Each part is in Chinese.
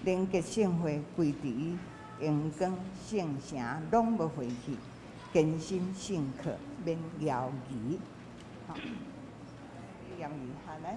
连结盛会跪伫阳光圣城，拢无回去，艰辛辛苦免摇移。好，摇移，好来。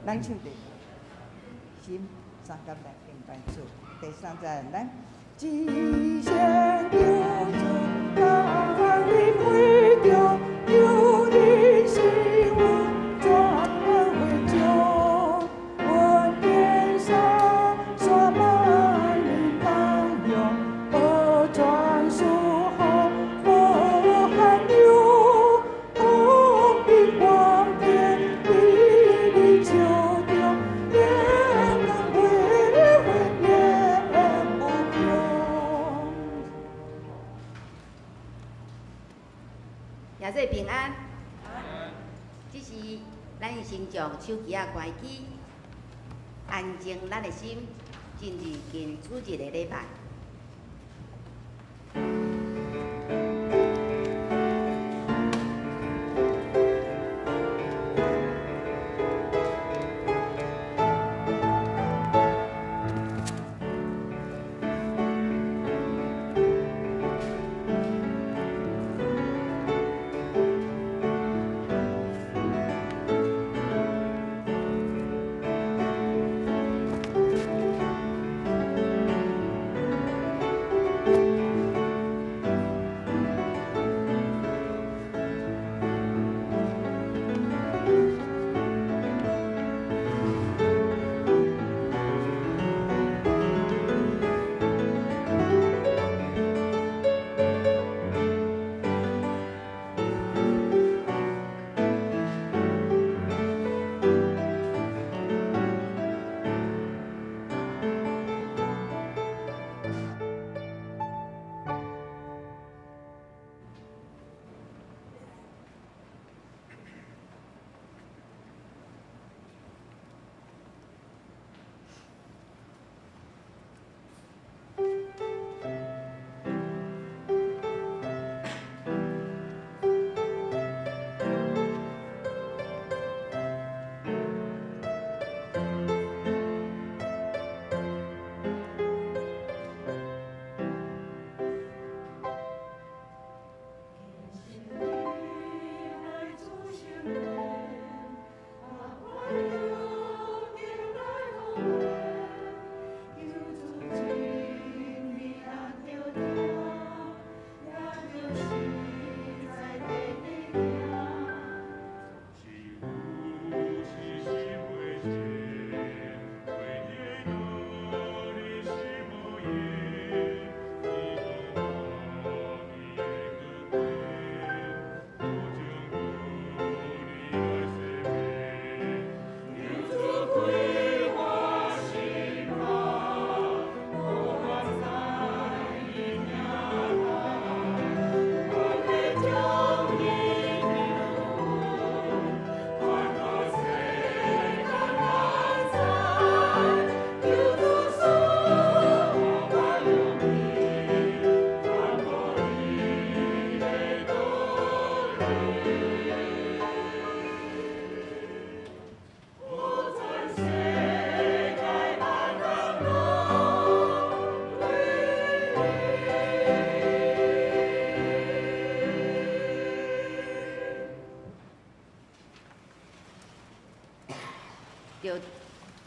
咱唱第心三甲来平白处，第三再来。一声叫做大地回着，有你是阮转回将，阮天上山满你荡漾，而转属好无寒流，红빛광天比你久长，也能回回也不平。耶稣平安。这是咱先将手机啊关机，安静咱的心，进入敬主日的礼拜。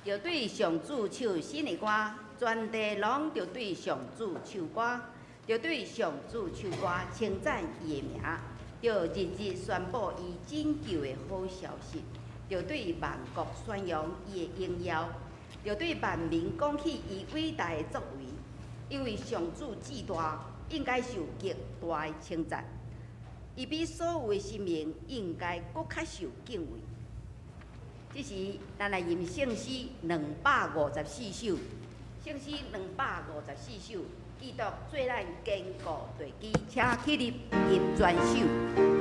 着对上主唱新的歌，全地拢着对上主唱歌，着对上主唱歌，称赞伊的名，着日日宣布伊拯救的好消息，着对万国宣扬伊的荣耀，着对万民讲起伊伟大的作为，因为上主至大，应该受极大的称赞，伊比所有的生命应该搁较受敬畏。这是咱来吟圣诗254首，圣诗254首，记录做咱坚固地基，请起立吟全首。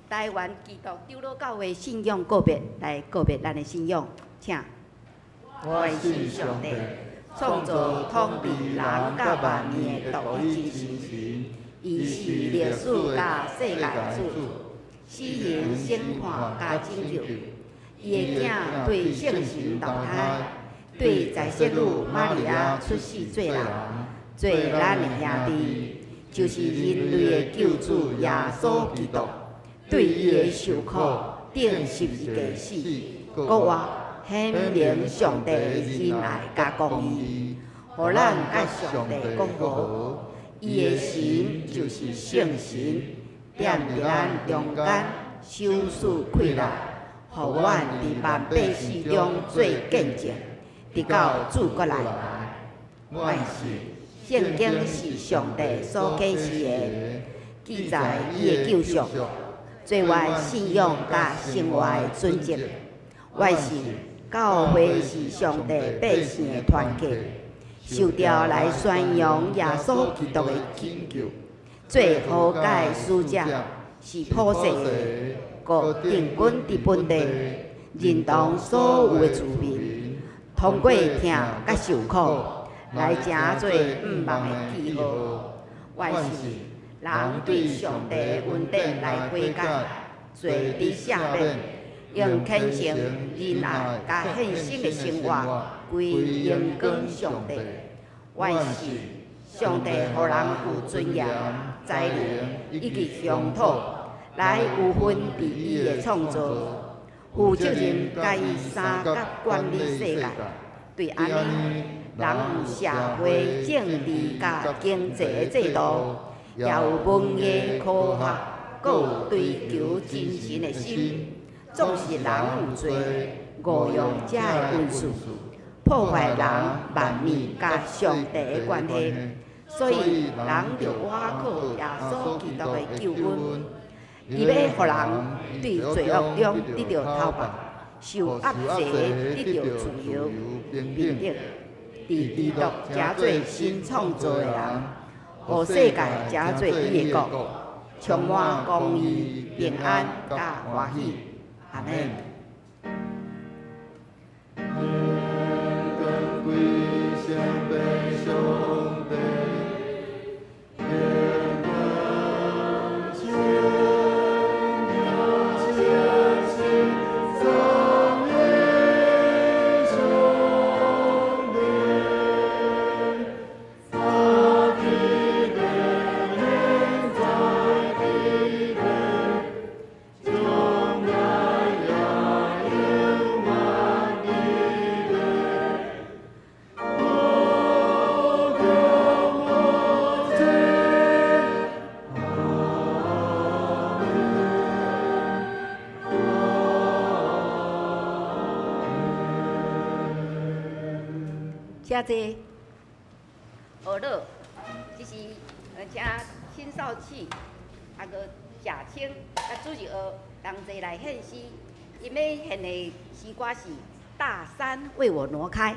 台湾基督长老教会信仰告别来告别咱的信仰，请。我信上帝，创造统治人甲万物的独一真神，伊是历史甲世界的主，死人审判甲拯救。伊的囝对圣神投胎，对在世女玛利亚出世做人，做咱的兄弟，就是人类的救主耶稣基督。对伊的受苦，顶十字架死，国外显明上帝的仁爱甲公义，互咱甲上帝讲和。伊的神就是圣神，踮伫咱中间，手术溃烂，互阮伫万百姓中做见证，直到主国来。我是圣经是上帝所启示的，记载伊的救赎。做我信仰甲生活的准则，我信教会是上帝百姓的团结，受召来宣扬耶稣基督的拯救。最好解使者是普世的，国定军伫本地，认同所有的子民，通过听甲受苦，来成做毋忘的记号。我信。人对上帝的恩典来悔改，做伫赦免，用虔诚、仁爱甲献身的生活，归荣光上帝。万是上帝予人有尊严、才能以及乡土，来有份伫伊的创造。有责任甲伊三甲管理世界。对安尼，人有社会、政治甲经济的制度，也有文艺、科学，阁有追求精神的心。总是人有罪，误用这的运势，破坏人万物甲上帝的关系。所以人着倚靠耶稣基督的救恩，伊要互人对罪恶中得到头白，受压制得到自由，并得伫基督真做新创造的人，互世界真做伊的国，充满公义、平安甲欢喜。阿门。谢谢学乐，就是请辛少气，个贾青，主席同齐来献诗。因要献的诗歌是《大山为我挪开》。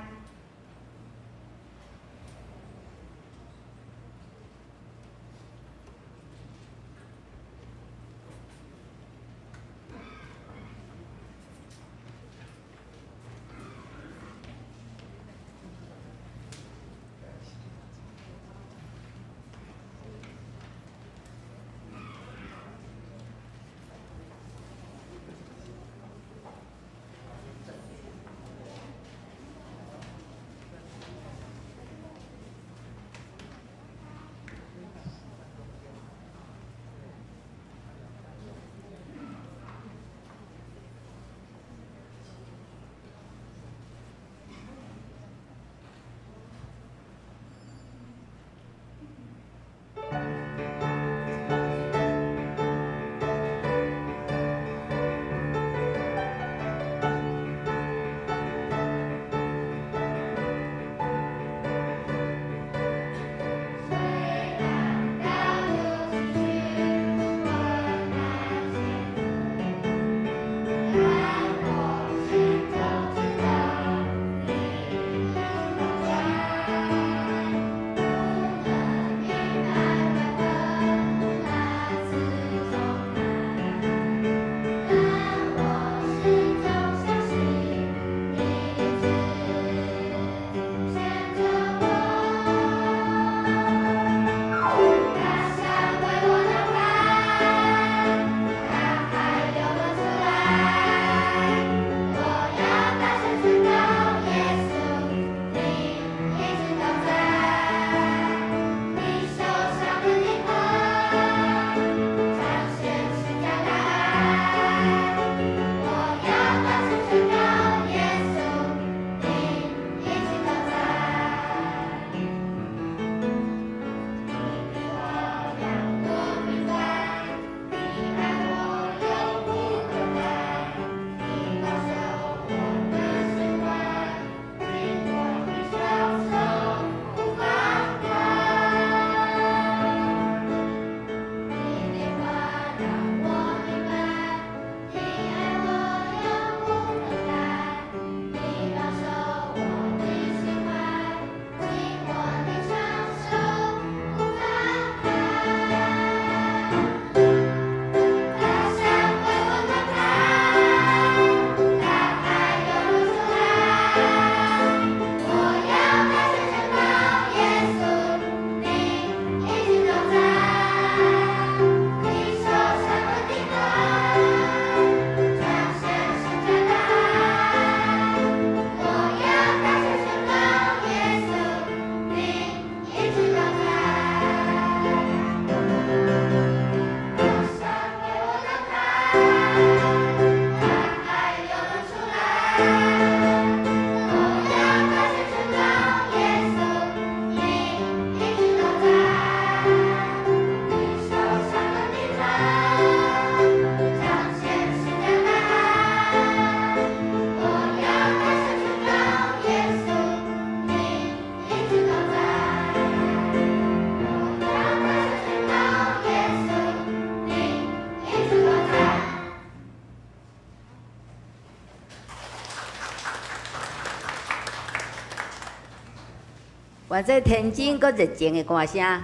或者天真搁热情的歌声，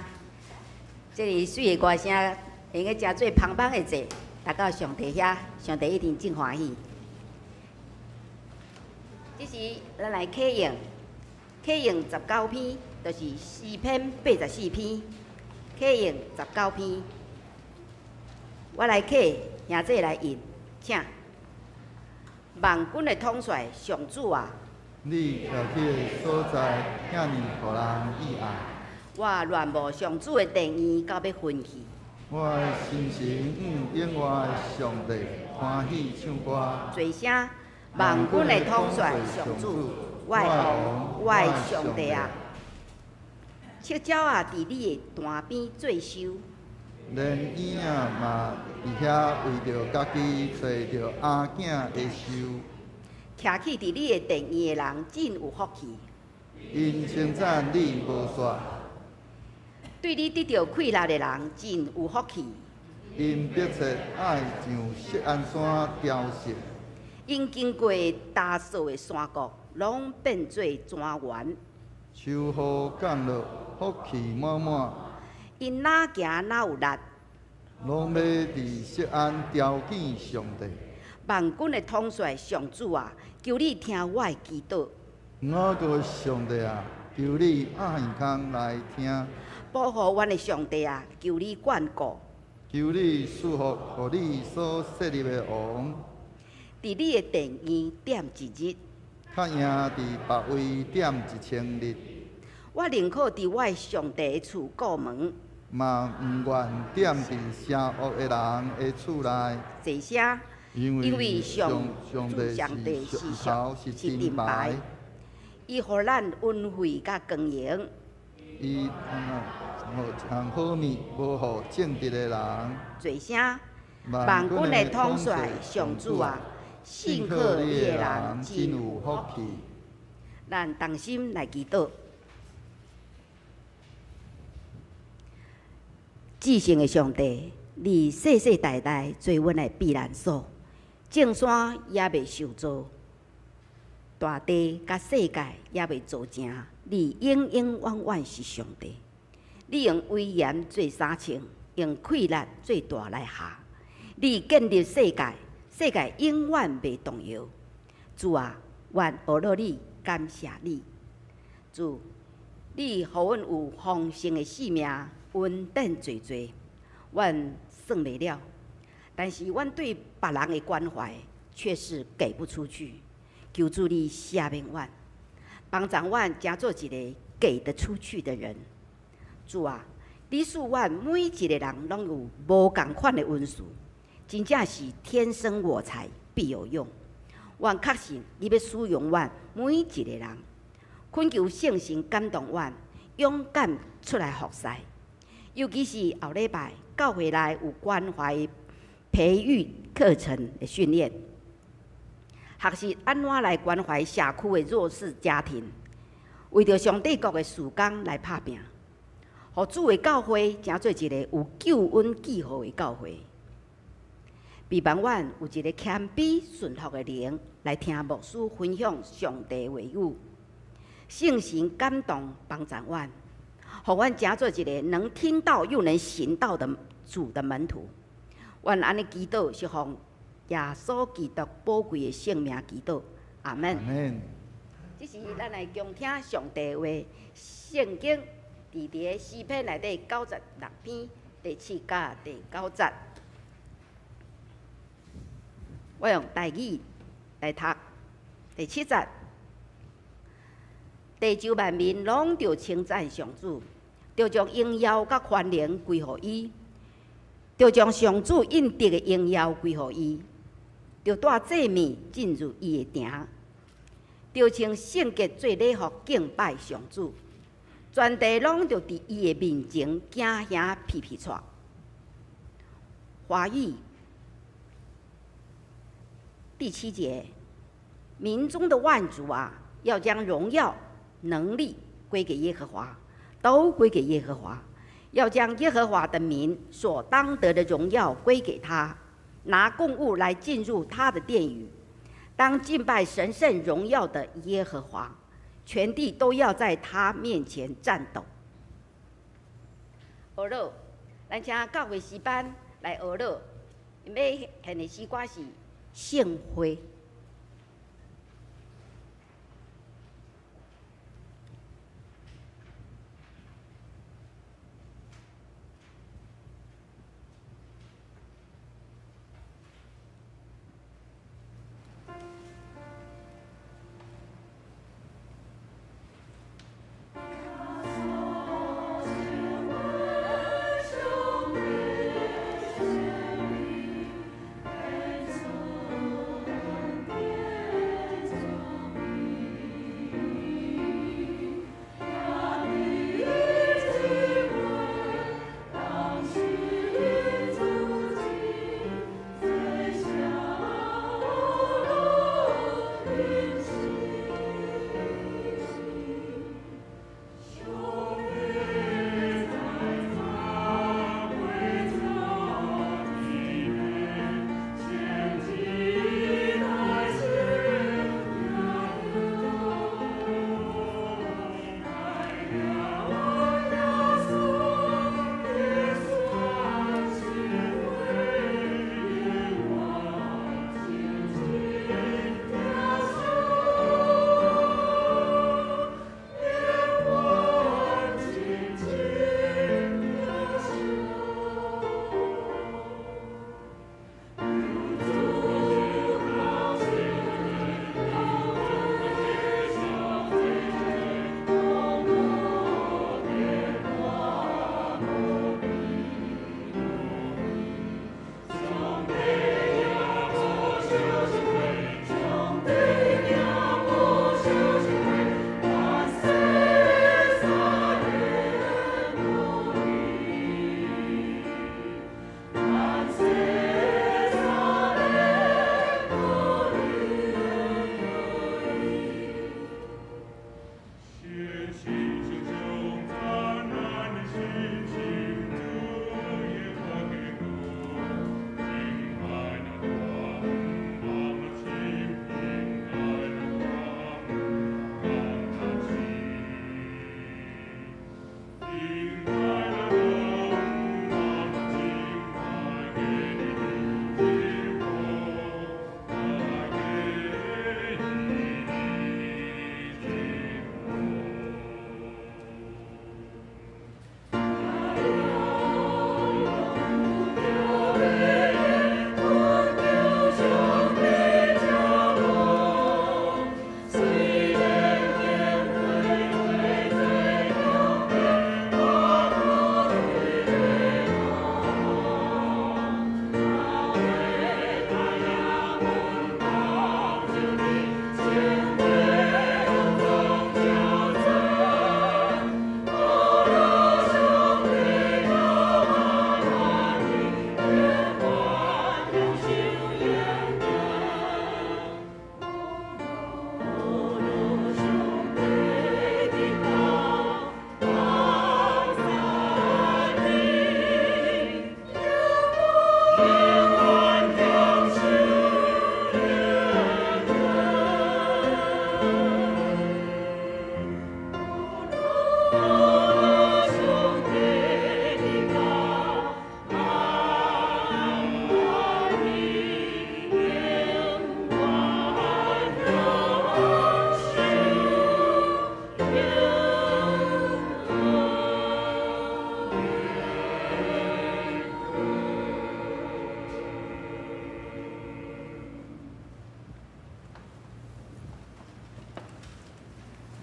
这个水的歌声，会用诚做芳芳的祭，达到上帝遐，上帝一定真欢喜。这时咱来启用19篇，就是诗篇84篇，启用19篇。我来启，兄弟来引，请。万军的统帅上主啊！你调起的所在，遐尼互人意爱。我恋慕上主的殿院，到要昏去。我的心情永远的上帝欢喜唱歌。最声，万军的统帅上主，我的王，我的上帝啊！赤鸟啊，伫你的单边做收。连椅仔嘛，伫遐为着家己找着阿囝的收。徛起伫你的殿院的人，真有福气。因称赞你无煞。对你得到快乐的人，真有福气。因迫切爱上锡安山雕饰。因经过大数的山谷，拢变做泉源。秋雨降落，福气满满。因哪行哪有力。拢要伫锡安雕见上帝。万军的统帅上主啊，求你听我的祈祷。我个上帝啊，求你按耳孔来听。保护阮的上帝啊，求你眷顾。求你赐福，互你所设立的王。伫你的殿院点一日，较赢伫别位点1000日。我宁可伫我的上帝的厝过门，嘛毋愿点伫邪恶的人的厝内。坐声，因为上帝是头是真白，伊互咱恩惠甲光荣。伊互好面，无互正直的人。坐声，万军的统帅上主啊，信靠你的人真有福气。咱同心来祈祷。至圣的上帝，你世世代代做阮的避难所，正山也未受造，大地甲世界也未造成，你永永远远是上帝。你用威严做衫穿，用快乐做大来下。你建立世界，世界永远袂动摇。主啊，愿学了你，感谢你。主，你予阮有丰盛的性命。恩典侪侪，阮算袂了，但是阮对别人的关怀却是给不出去。求主你赦免阮，帮助阮成做一个给得出去的人。主啊，你使阮每一个人拢有无共款的恩赐，真正是天生我材必有用。阮确信你要使用阮每一个人，恳求圣神感动阮，勇敢出来服侍。尤其是后礼拜教会内有关怀培育课程的训练，学习安怎来关怀社区的弱势家庭，为着上帝国的事工来打拼，互主的教会成做一个有救恩记号的教会。希望阮有一个谦卑顺服的灵来听牧师分享上帝话语，圣神感动帮助阮。互阮成做一个能听到又能行道的主的门徒。阮安尼祈祷是奉耶稣基督宝贵的性命祈祷，阿门。这是咱来共听上帝话，圣经伫诗篇内底96篇第7甲第9节。我用台语来读第7节。地球万民拢着称赞上主，着将荣耀甲欢迎归乎伊，着将上主应得的荣耀归乎伊，着带祭物进入伊的庭，着穿圣洁做礼服敬拜上主，全地拢着伫伊的面前惊吓皮皮喘。华语第7节，民中的万族啊，要将荣耀能力归给耶和华，都归给耶和华，要将耶和华的名所当得的荣耀归给他，拿供物来进入他的殿宇，当敬拜神圣荣耀的耶和华，全地都要在他面前颤抖。学老，咱请教会诗班来学老，因要献的诗歌是圣花。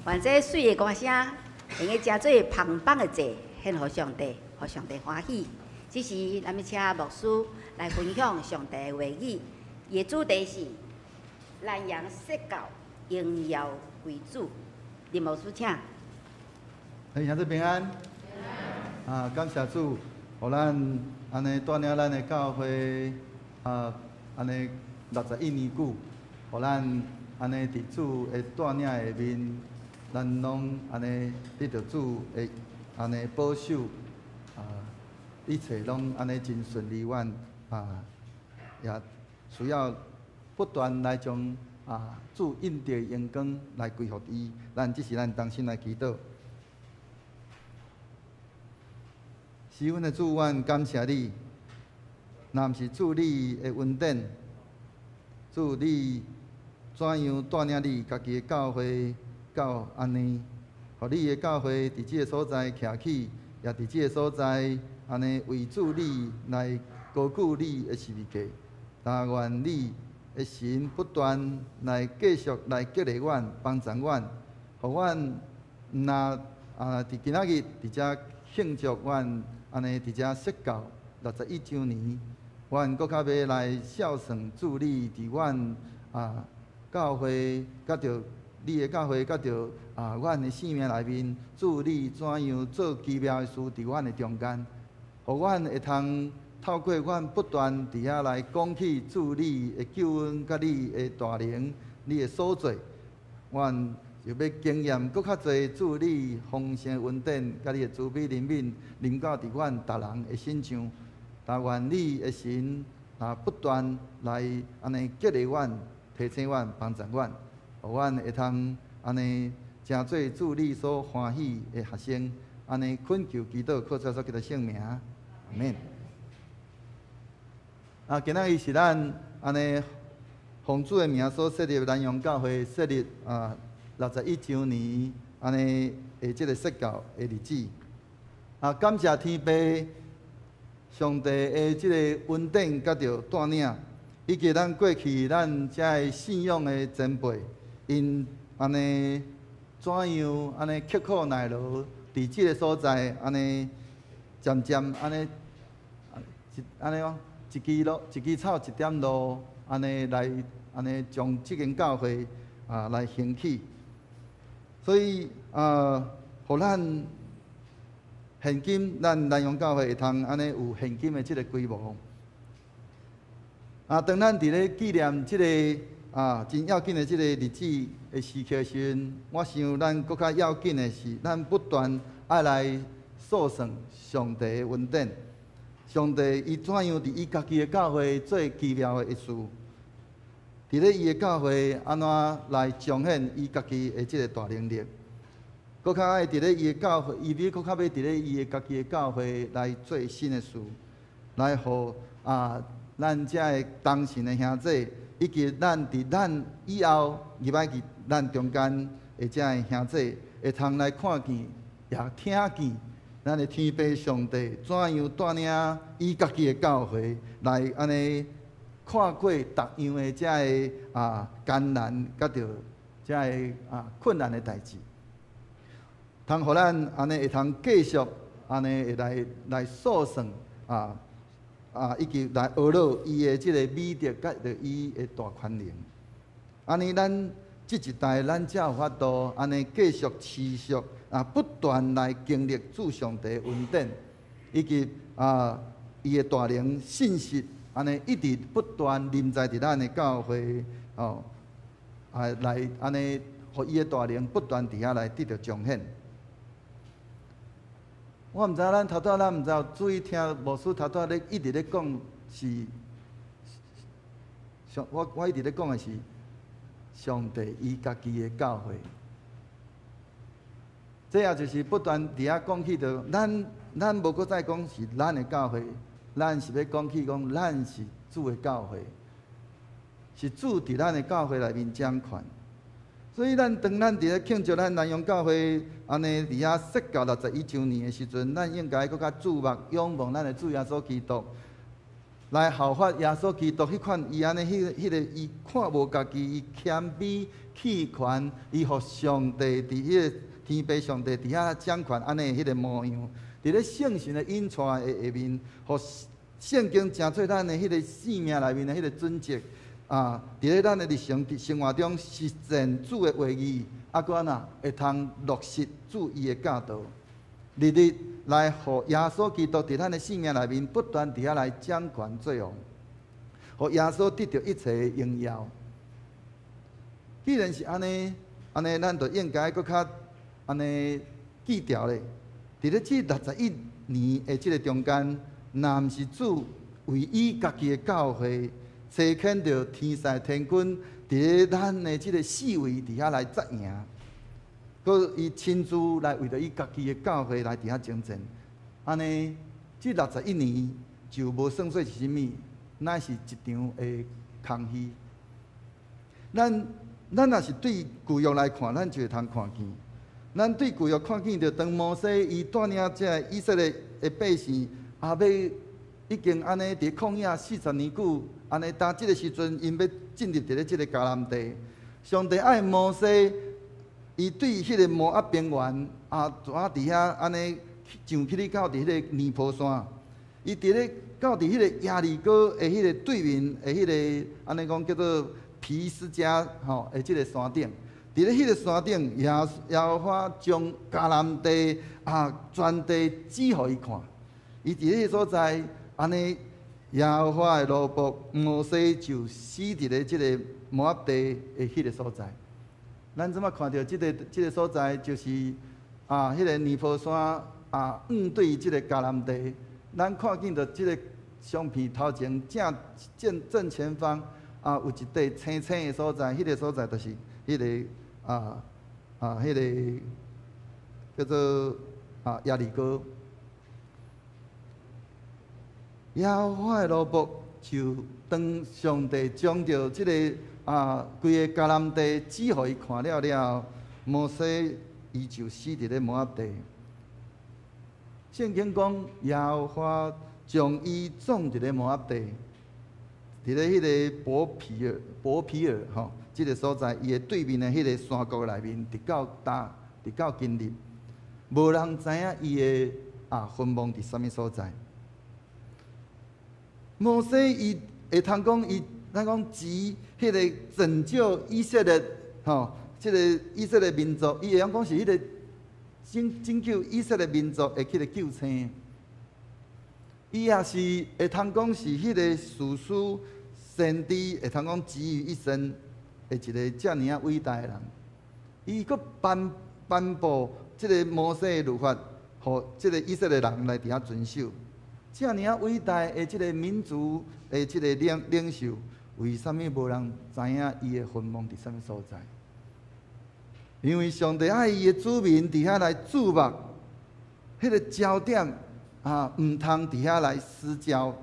愿这水的歌声，能够加做芳芳的祭，献予上帝，予上帝欢喜。此时，咱们请牧师来分享上帝的话语，伊的主题是南洋释教，荣耀为主。林牧师，请。兄弟平安。啊，感谢主，互咱安尼带领咱的教会安尼61年久，互咱安尼伫主的带领下面，咱拢安尼得到主的安尼保守，一切拢安尼真顺利。也需要不断来将主印着阳光来归服伊。咱这是咱当心来祈祷。是阮的主，阮感谢你。若毋是主你的恩典，主你怎样带领你家己的教会到安尼？互你的教会伫即个所在徛起，也伫即个所在安尼为主你来高举你的十字架。但愿你的神不断来继续来激励阮、帮助阮，互阮若伫今仔日伫遮庆祝阮安尼伫遮设教61周年。阮搁较要来孝顺主你伫阮教会，甲着你的教会，甲着阮的生命内面，主你怎样做奇妙的事伫阮的中间，互阮会通透过阮不断伫遐来讲起主你的救恩，甲你的大能，你的所做，阮就要经验搁较侪主你丰盛的恩典，甲你的慈悲怜悯临到伫阮逐人的身上。但愿你的神不断来安尼激励阮、提醒阮、帮助阮，互阮会通安尼诚做主你所欢喜的学生，安尼恳求祈祷，靠着所叫的圣名，阿免。今仔日是咱安尼奉主的名所设立南洋教会设立61周年安尼的即个设教的日子。感谢天父。上帝的即个恩典，甲着带领，以及咱过去咱遮个信仰的前辈，因安尼怎样安尼刻苦耐劳，伫即个所在安尼渐渐安尼讲，一枝草一点露，安尼来安尼将即间教会来兴起。所以互咱。现今，咱南洋教会会通安尼有现今的即个规模。当咱伫咧纪念即个真要紧的即个日子的时刻时，我想咱搁较要紧的是，咱不断爱来诉说上帝的恩典。上帝伊怎样伫伊家己的教会做奇妙的一事？伫咧伊的教会安怎来彰显伊家己的即个大能力？搁较爱伫咧伊的教会，伊要搁较要伫咧伊的家己的教会来做新的事，来互咱遮的当时的兄弟，以及咱伫咱以后入来伫咱中间的遮的兄弟，会通来看见，也听见咱的天父上帝怎样带领伊家己的教会来安尼看过逐样的遮的艰难，甲着遮的困难的代志。通互咱安尼会通继续安尼会来诉说以及来学乐伊的即个美德，甲着伊的大权能。安尼咱即一代咱才有法度安尼继续持续不断来经历主上帝的恩典，以及伊的大能信息安尼一直不断临在伫咱的教会来安尼，互伊的大能不断伫遐来得到彰显。我毋知咱头拄咱毋知有注意听牧师头拄咧一直咧讲是我一直咧讲的是上帝伊家己的教会，这也就是不断伫遐讲起着咱无搁再讲是咱的教会，咱是要讲起讲咱是主的教会，是主伫咱的教会内面掌权。所以当咱伫咧庆祝咱南洋教会安尼伫遐设教61周年的时阵，咱应该搁较注目仰望咱的主耶稣基督，来效法耶稣基督迄款伊安尼迄个伊看无家己，伊谦卑弃权，伊互上帝伫迄个天父上帝伫遐掌权安尼迄个模样，伫咧圣神的引带的下面，互圣经诚做咱的迄个生命内面的迄个准则。伫咧咱的日常生活中实践主的话语，搁安那会通落实主伊的教导，日日来互耶稣基督伫咱的生命内面不断伫遐来掌权作王，互耶稣得到一切的荣耀。既然是安尼，咱就应该搁较安尼记牢咧。伫咧这61年的即个中间，若毋是主为伊家己的教会。差遣着天使天军伫伫咱的即个四位伫遐来扎营，佮伊亲自来为着伊家己的教会来伫遐征战，安尼即61年就无算说是啥物，乃是一场的空虚。咱若是对旧约来看，咱就会通看见。咱对旧约看见着，当摩西伊带领这以色列的百姓，也要已经安尼伫旷野40年久，安尼当即个时阵，因要进入伫咧即个迦南地。上帝爱摩西，伊对迄个摩押平原怎伫遐安尼上去到伫迄个尼泊山，伊伫咧到伫迄个亚利哥的迄个对面的迄个安尼讲叫做皮斯加的即个山顶。伫咧迄个山顶，耶和华将迦南地全地指互伊看。伊伫迄个所在，安尼耶和华的奴仆摩西就死伫咧即个摩押地的迄个所在。咱即马看到即个所在，就是迄个尼泊山对即个迦南地。咱看见着即个相片头前正前方有一块青青的所在，迄个所在就是迄个。迄个叫做亚利哥，耶和华的奴仆就当上帝将着即个规个迦南地指互伊看了了，摩西伊就死伫咧摩押地。圣经讲耶和华将伊种伫咧摩押地，伫咧迄个伯皮尔吼。即个所在，伊的对面的迄个山谷内面，直到今日，无人知影伊的坟墓伫啥物所在。摩西伊会通讲咱讲指迄个拯救以色列即个以色列民族，伊会晓讲是迄个拯救以色列民族的迄个救星。伊也是会通讲是迄个士师先知，会通讲集于一身。一个遮尔啊伟大的人，伊阁颁布即个摩西的律法，互即个以色列人来伫遐遵守。遮尔啊伟大的即个民族的即个领袖，为什么无人知影伊的坟墓伫啥物所在？因为上帝爱伊的子民伫遐来注目，迄个焦点毋通伫遐来失焦。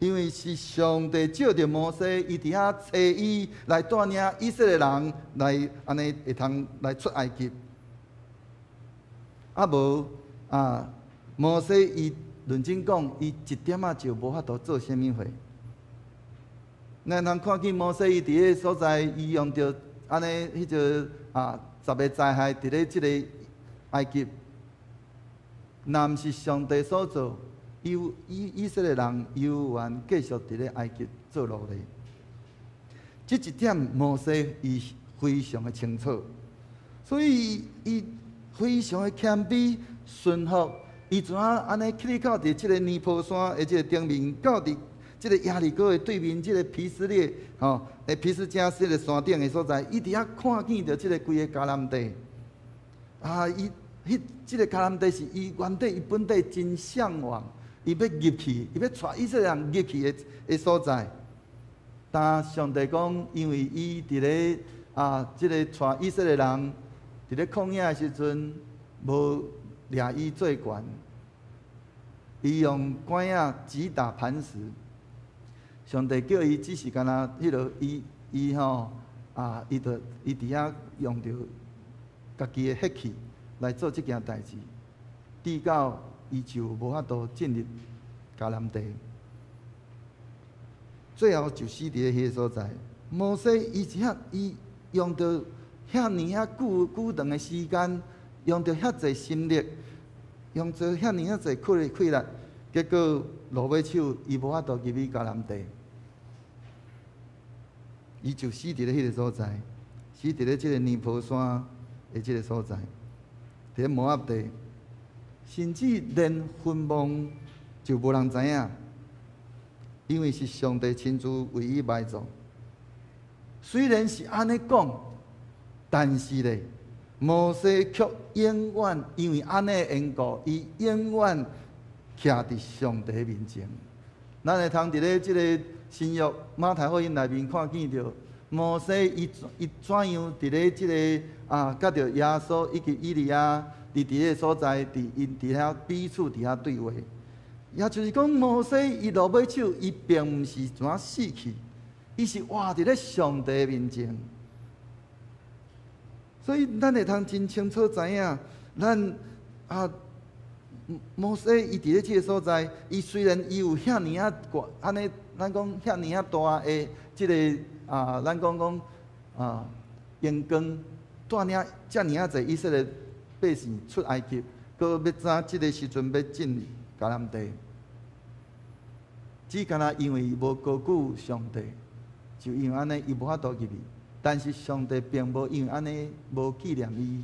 因为是上帝借着摩西，伊伫遐找伊来带领以色列人来安尼会通来出埃及。无摩西伊认真讲，伊一点仔就无法度做啥物货。咱通看见摩西伊伫个所在，伊用着安尼迄个10个灾害伫咧即个埃及，若毋是上帝所做。以色列人犹原继续伫咧埃及做奴隶，这一点摩西伊非常的清楚，所以伊非常的谦卑顺服，伊怎安尼去到伫即个尼泊山的即个顶面，到伫即个亚利哥的对面，即个皮斯列皮斯加斯的山顶的所在，伊伫遐看见着即个规个迦南地，即个迦南地是伊原底伊本地真向往。伊要入去，伊要带以色列人入去的所在。但上帝讲，因为伊伫咧即个带以色列人伫咧旷野的时阵，无掠伊做官，伊用管仔击打磐石。上帝叫伊只是干那迄落伊伫遐用着家己的血气来做即件代志，直到。伊就无法度进入迦南地，最后就死伫咧迄个所在。摩西伊用着遐尔久长的时间，用着遐济心力，用着遐济气力，结果落尾手伊无法度入去迦南地，伊就死伫咧迄个所在，死伫咧即个尼泊山的即个所在，伫咧摩押地。甚至连坟墓就无人知影，因为是上帝亲自为伊埋葬。虽然是安尼讲，但是咧，摩西却永远因为安尼的缘故，伊永远徛伫上帝面前。咱会通伫咧即个新约马太福音内面看见着摩西伊怎样伫咧即个甲着耶稣以及以利亚伫个所在，伫遐彼此伫遐对话。也就是讲，摩西伊落尾手，伊并毋是怎啊死去，伊是活伫咧上帝面前。所以咱会通真清楚知影，咱摩西伊伫咧即个所在，伊虽然伊有遐尼安尼，咱讲遐尼大的即个咱讲阳光带领遮尼侪以色列百姓出埃及，搁要早即个时阵要进入迦南地，只干那因为无高举上帝，就因为安尼伊无法度入去。但是上帝并无因为安尼无纪念伊，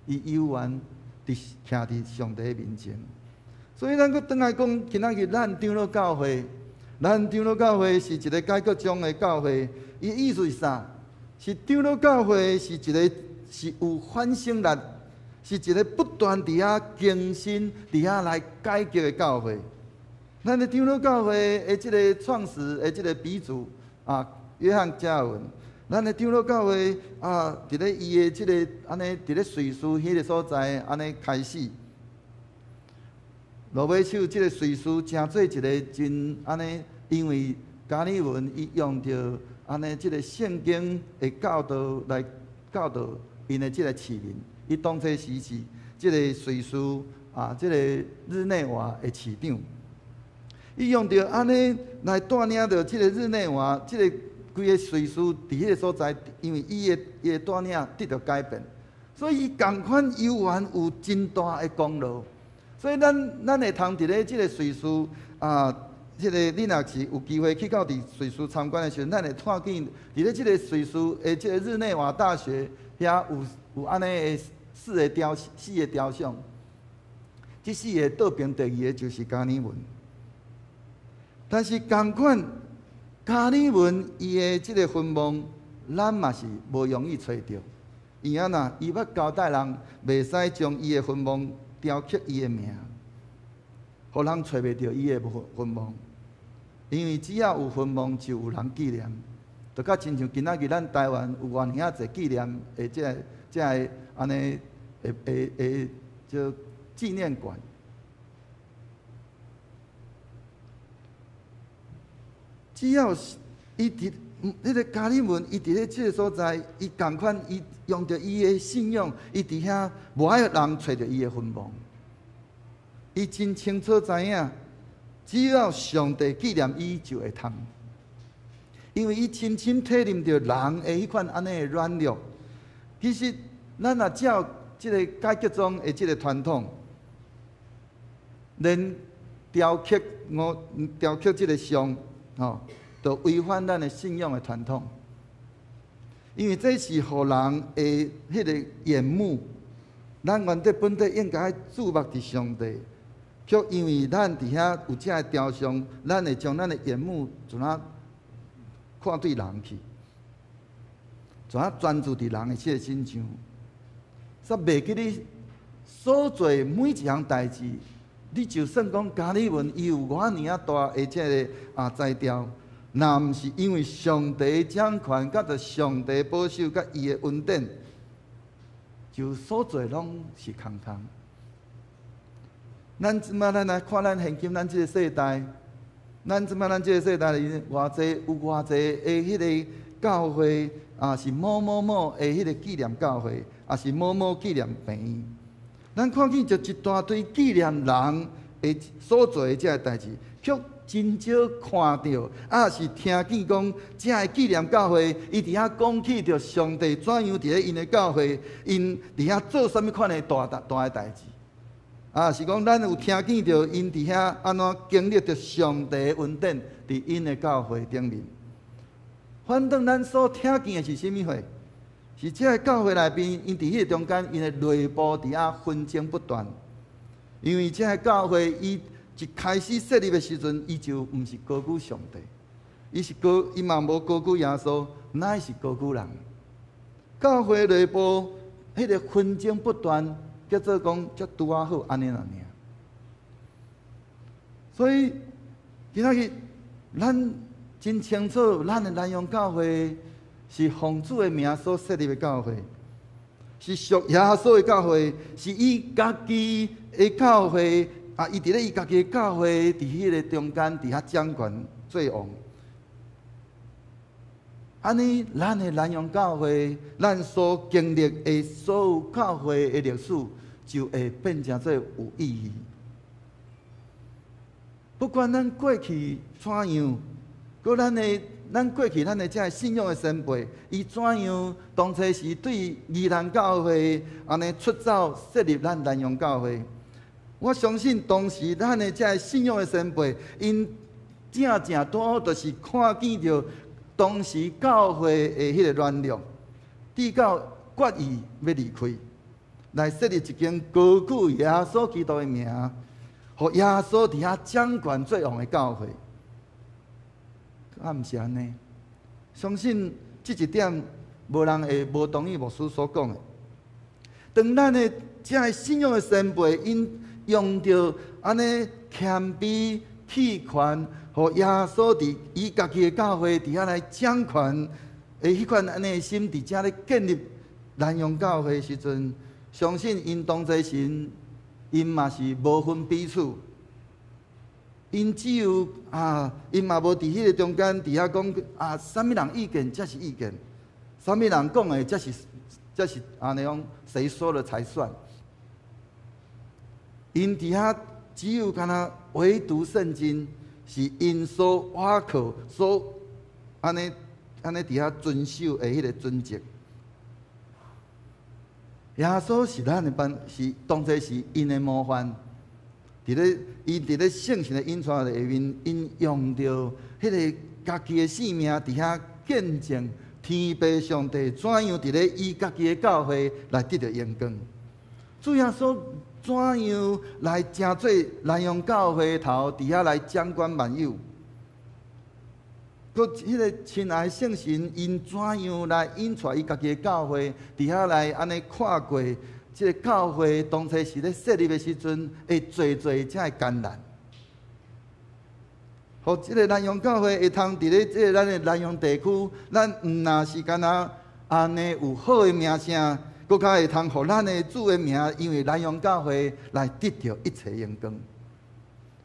伊有缘伫徛伫上帝面前。所以咱搁转来讲，今仔日咱长老教会，咱长老教会是一个改革中的教会，伊意思是啥？是长老教会是一个是有反省力，是一个不断伫遐更新、伫遐来改革的教会。咱的长老教会的即个创始的即个鼻祖约翰加尔文。咱的长老教会伫咧伊的即个安尼，伫咧瑞士迄个所在安尼开始，落尾手即个瑞士诚做一个真安尼，因为加尔文伊用着安尼即个圣经的教导来教导因的即个市民，伊当初时是即个瑞士即个日内瓦的市长，伊用着安尼来带领着即个日内瓦即个。规个瑞士伫迄个所在，因为伊的带领得到改变，所以伊共款有缘有真大的功劳。所以咱会通伫咧即个瑞士即个你若是有机会去到伫瑞士参观的时候，咱会看见伫咧即个瑞士的即个日内瓦大学遐有安尼的四个雕像，即四个倒边第二个就是加尔文，但是共款。加尔文伊的即个坟墓，咱嘛是无容易找着。伊伊捌交代人，袂使将伊的坟墓雕刻伊的名，互人找袂着伊的坟墓。因为只要有坟墓，就有人纪念。就甲亲像今仔日咱台湾有偌尔侪纪念的即个安尼就纪念馆。只要是伊伫迄个加尔文，伊伫咧即个所在，伊共款，伊用着伊的信仰，伊伫遐无爱人找着伊的坟墓。伊真清楚知影，只要上帝纪念伊就会通，因为伊深深体认着人的迄款安尼的软弱。其实咱若照即个改革中的即个传统，连雕刻即个像。就违反咱的信仰的传统，因为这是互人的迄个眼目，咱原底本地应该注目伫上帝，却因为咱伫遐有这雕像，咱会将咱的眼目怎啊看对人去，怎啊专注伫人的这个身上，煞袂记你所做每一项代志。你就算讲加尔文伊有偌尔大的这个才调，若毋是因为上帝掌权，甲着上帝保守，甲伊的恩典，就所做拢是空空。咱即摆咱来看咱现今咱即个世代，咱即摆咱即个世代里有偌济的迄个教会是某的迄个纪念教会，是某纪念病。咱看见就一大堆纪念人的所做的这个代志，却真少看到，是听见讲这个纪念教会，伊伫遐讲起着上帝怎样伫咧因的教会，因伫遐做啥物款的大的代志，是讲咱有听见着因伫遐安怎经历着上帝的恩典伫因的教会顶面。反正咱所听见的是啥物货？是这个教会内边，因伫迄个中间，因的内部伫遐纷争不断。因为这个教会，伊一开始设立的时阵，伊就毋是高举上帝，伊嘛无高举耶稣，乃是高举人。教会内部迄个纷争不断，叫做讲才拄啊好安尼尔。所以今仔日咱真清楚，咱的南洋教会。是奉主的名所设立的教会，是属耶稣的教会，是伊家己的教会啊！伊伫咧伊家己的教会，伫迄个中间，伫遐掌权做王。安尼，咱的南洋教会，咱所经历的所有教会的历史，就会变成做有意义。不管咱过去怎样，搁咱过去咱的这信仰的先辈，伊怎样当初是对宜兰教会安尼出走设立咱南洋教会。我相信当时咱的这信仰的先辈，因正拄好就是看见着当时教会的迄个软弱，直到决意要离开，来设立一间高举耶稣基督的名，互耶稣伫遐掌权做王的教会。啊，毋是安尼，相信这一点无人会无同意牧师所讲的。当咱的这信仰的先辈，因用着安尼谦卑、弃权，互耶稣伫伊家己的教会伫遐来掌权的迄款安尼的心，伫遮咧建立南洋教会的时阵，相信因当作时，因嘛是无分彼此。因只有因嘛无伫迄个中间，伫遐讲啥物人意见才是意见，啥物人讲的才是安尼讲，谁说了才算。因伫遐只有干那唯独圣经是因所倚靠、所安尼伫遐遵守的迄个准则。耶稣是咱的是当作是因的模范。因伫咧圣神的引带里面，因用着迄个家己的性命伫遐见证天父上帝怎样伫咧伊家己的教会来得到荣光。主耶稣怎样来成做南洋教会头伫遐来掌管万有？佮迄个亲爱圣神，因怎样来引带伊家己的教会伫遐来安尼看过？这个教会当初是咧设立的时阵，会做才会艰难。互这个南洋教会会通伫咧这个咱的南洋地区，咱毋若是干那安尼有好的名声，搁较会通互咱的主的名，因为南洋教会来得到一切荣光。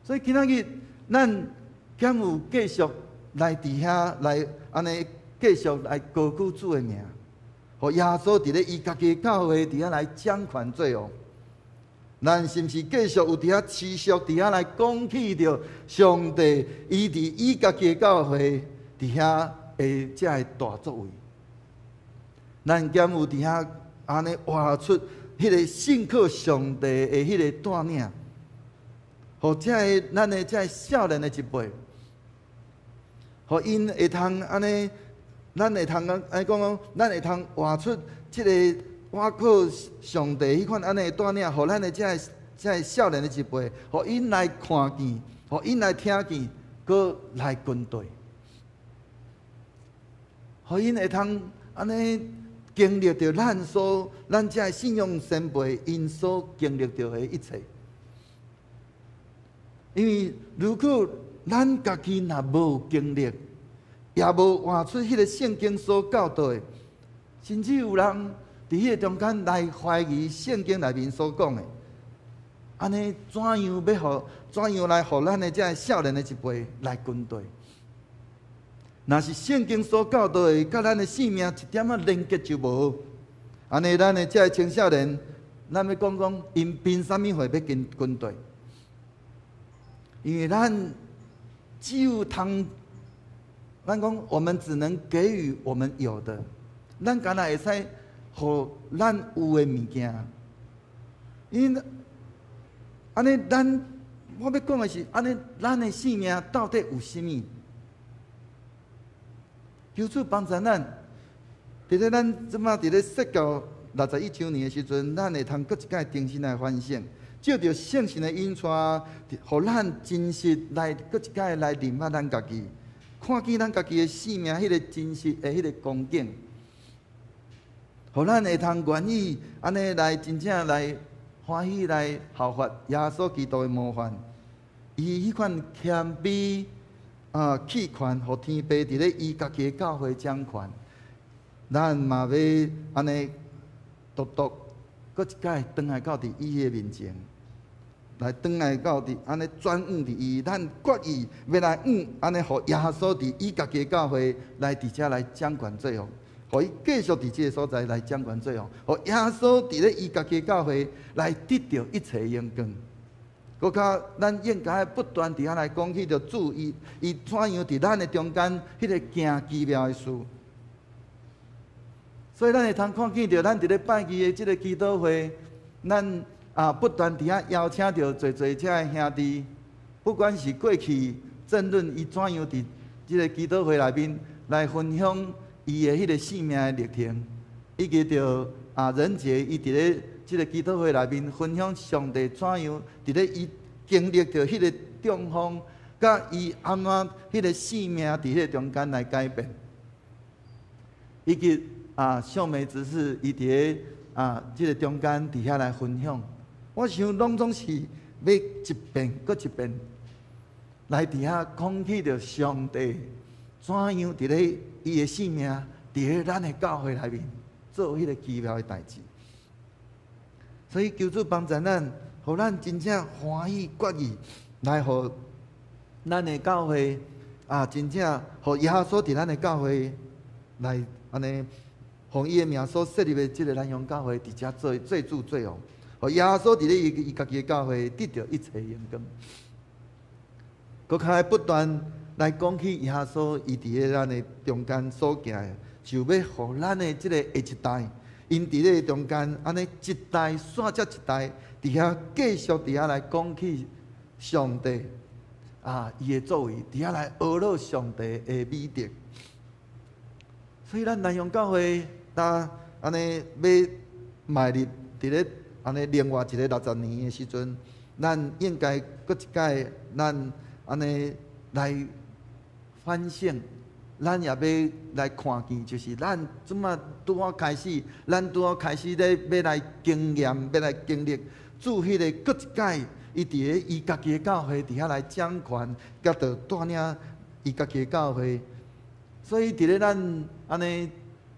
所以今仔日咱敢有继续来伫遐来安尼继续来高举主的名？互耶稣伫咧伊家己的教会伫遐来掌权做王，咱是毋是继续有伫遐持续伫遐来讲起着上帝伊伫伊家己的教会伫遐的这个大作为？咱敢有伫遐安尼活出迄个信靠上帝的迄个带领，互这个咱的这个少年的一辈，互因会通安尼。咱会通安讲，咱会通活出即个我靠上帝迄款安尼带领，互咱的这个少年的一辈，互因来看见，互因来听见，搁来跟对，互因会通安尼经历着咱这个信仰先辈因所经历着的一切。因为如果咱家己若无经历，也无活出迄个圣经所教导的，甚至有人伫迄个中间来怀疑圣经内面所讲的，安尼怎样来互咱的这个少年的一辈来跟对？若是圣经所教导的，甲咱的性命一点仔连结就无，安尼咱的这个青少年，咱要讲因凭啥物会要跟对？因为咱只有通。咱讲，我们只能给予我们有的，咱敢若会使，互咱有的物件。因为安尼，我要讲的是，安尼，咱的性命到底有啥物？求主帮助咱，伫咧咱即马伫咧说到61周年的时阵，咱会通搁一摆重新来反省，照着圣神的引带，互咱真实来搁一摆来认识咱家己。看见咱家己的性命，迄个真实的迄个光景，互咱会通愿意安尼来真正来欢喜来效法耶稣基督的模范，以迄款谦卑弃权，互天父伫咧伊家己的教会掌权，咱嘛要安尼独独，搁一摆转来到伫伊的面前，来转来到伫安尼转往伫伊，咱决意要来安尼，互耶稣伫伊家己的教会来伫遮来掌管作用，互伊继续伫即个所在来掌管作用，互耶稣伫咧伊家己的教会来得到一切荣光。搁较，咱应该不断伫遐来讲起着主伊怎样伫咱的中间迄个行奇妙的事。所以咱会通看见着咱伫咧拜祭的即个祈祷会，咱不断伫遐邀请着侪侪遮的兄弟，不管是过去争论伊怎样伫即个祈祷会内面来分享伊的迄个性命的历程，以及着仁杰伊伫咧即个祈祷会内面分享上帝怎样伫咧伊经历着迄个中风，甲伊安怎迄个性命伫迄个中间来改变，以及秀梅执事伊伫咧即个中间伫遐来分享，我想拢总是要一遍搁一遍来伫遐讲起着上帝怎样伫咧伊的性命伫咧咱的教会内面做迄个奇妙的代志。所以求主帮助咱，互咱真正欢喜决意来，互咱的教会真正互耶稣伫咱的教会来安尼，互伊的名所设立的即个南洋教会伫遮做主做王，互耶稣伫咧伊家己的教会得到一切荣光。搁较不断来讲起耶稣伊伫咧咱的中间所行的，就要互咱的即个下一代。因伫咧中间，安尼一代线接一代，伫遐继续伫遐来讲起上帝伊的作为，伫遐来学习上帝的美德。所以咱南洋教会，安尼要迈入伫咧安尼另外一个60年的时阵，咱应该搁一届，咱安尼来反省。咱也要来看见，就是咱怎啊拄好开始，咱拄好开始咧要来经验，要来经历主迄个搁一届，伊伫咧伊家己的教会伫遐来掌权，甲着带领伊家己的教会。所以伫咧咱安尼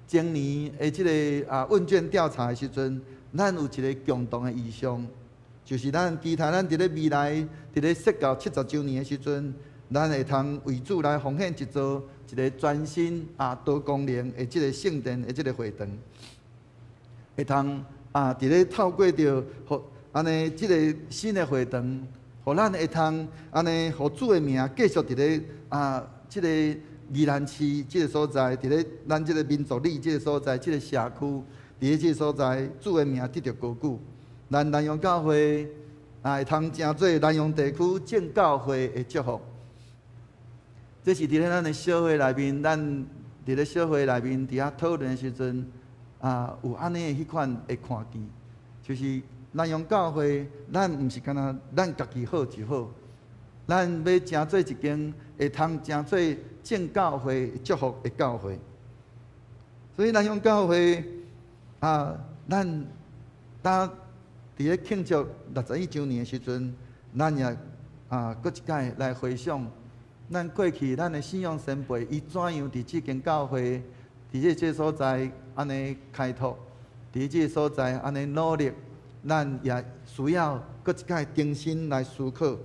前年的即个问卷调查的时阵，咱有一个共同的意向，就是咱期待咱伫咧未来伫咧设到70周年的时阵，咱会通为主来奉献一个全新多功能的即个圣殿的即个会堂，会通伫咧透过着安尼即个新的会堂，互咱会通安尼，互主的名继续伫咧即个宜兰市即个所在，伫咧咱即个民族里即个所在，即个社区，伫咧即个所在，主的名得到高举。咱南洋教会会通成做南洋地区正教会的祝福。这是伫咧咱的小会内面，咱伫咧小会内面伫遐讨论的时阵，有安尼的迄款会看见，就是南洋教会，咱毋是干那咱家己好就好，咱要成做一间会通成做正教会祝福的教会。所以南洋教会咱伫咧庆祝61周年的时阵，咱也搁一届来回想。咱过去咱的信仰先辈，伊怎样伫即间教会，伫即个所在安尼开拓，伫即个所在安尼努力，咱也需要搁一届重新来思考，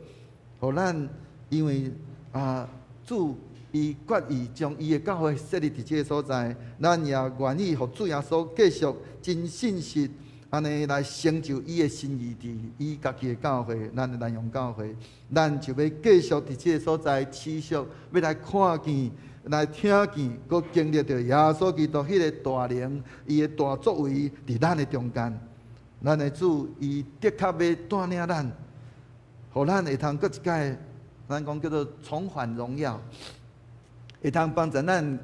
互咱因为主伊决意将伊的教会设立伫即个所在，咱也愿意互主耶稣继续真信实。安尼来成就伊的心意伫伊家己的教会，咱的南洋教会，咱就要继续伫即个所在持续，要来看见、来听见，佮经历着耶稣基督迄个大能、伊的大作为伫咱的中间。咱的主，伊的确要带领咱，互咱会通搁一届，咱讲叫做重返荣耀，会通帮助咱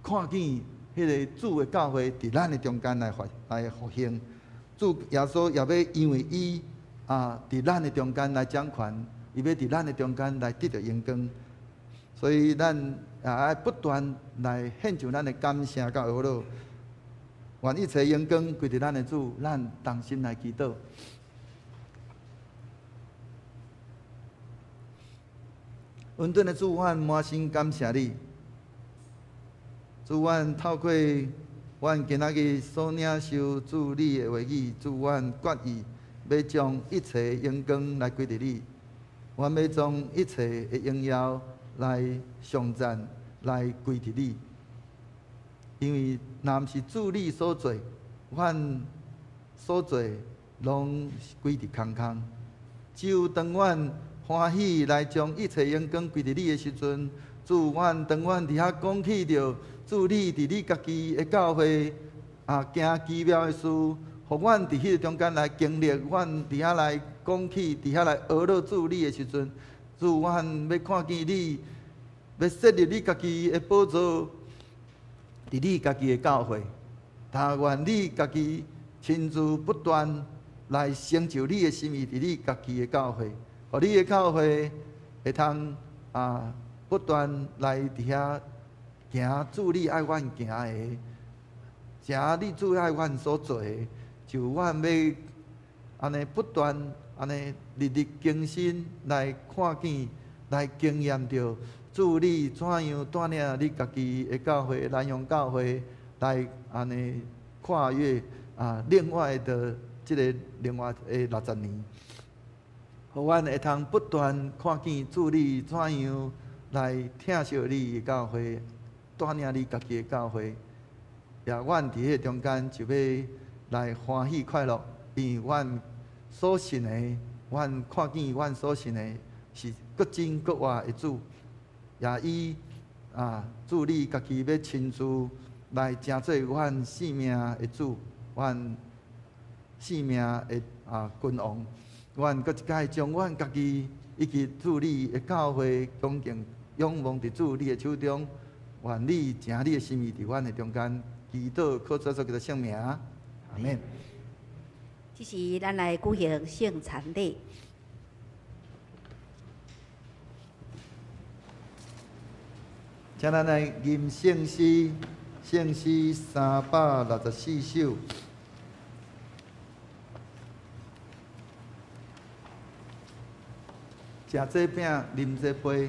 看见。迄个主的教会伫咱的中间来复兴，主耶稣也要因为伊伫咱的中间来掌权，伊要伫咱的中间来得到荣光，所以咱也爱不断来献上咱的感谢甲懊恼，愿一切荣光归伫咱的主，咱同心来祈祷。恩典的主，我满心感谢你。主，阮透过阮今仔日所领受主你的话语，主，阮决意要将一切荣光来归伫你，阮要将一切的荣耀来颂赞来归伫你。因为若毋是主你所做，阮所做拢归伫空空。只有当阮欢喜来将一切荣光归伫你的时阵，主，当阮伫遐讲起着主你伫你家己的教会行奇妙的事，互阮伫迄个中间来经历，阮伫遐来讲起，伫遐来学了主你的时阵，主，阮要看见你，要设立你家己的宝座，伫你家己的教会，但愿你家己亲自不断来成就你的心意，伫你家己的教会，互你的教会会通不断来伫遐行主你爱阮行的，行你主爱阮所做的，就阮要安尼不断安尼日日更新来看见，来经验着主你怎样带领你家己的教会南洋教会来安尼跨越另外的另外的60年，互阮会通不断看见主你怎样来疼惜你的教会，带领你家己的教会，也阮伫迄中间就要来欢喜快乐，因为阮所信的，阮看见阮所信的是各真各活的主，也以主你家己要亲自来成做阮性命的主，阮性命的君王。阮搁一摆将阮家己以及主你的教会恭敬仰望伫主你的手中，愿你成你的心意伫阮的中间，祈祷靠主所给的圣名，阿免。这是咱来举行圣餐礼。请咱来吟圣诗，圣诗364首。食这饼，啉这杯。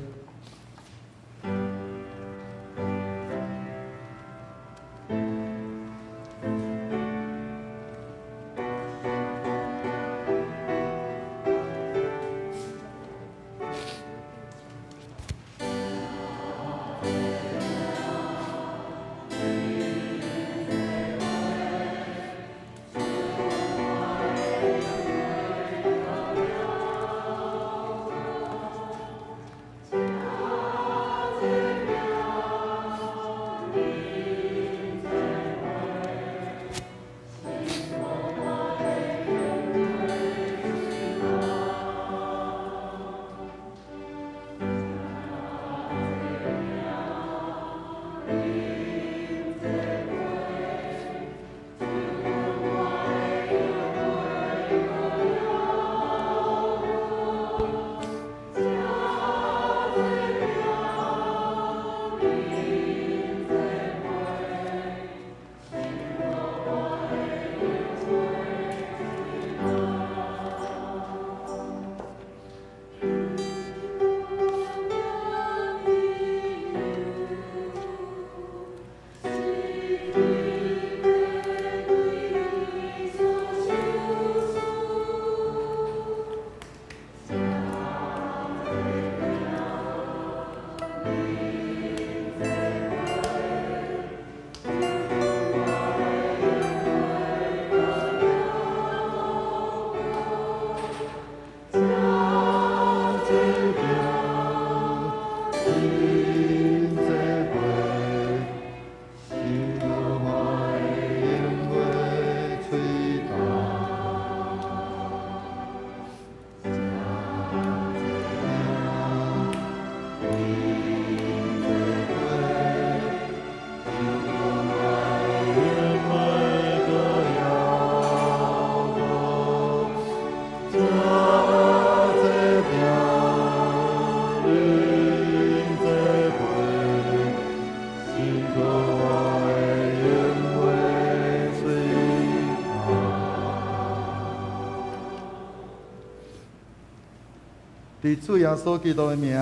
伫主耶稣基督的名，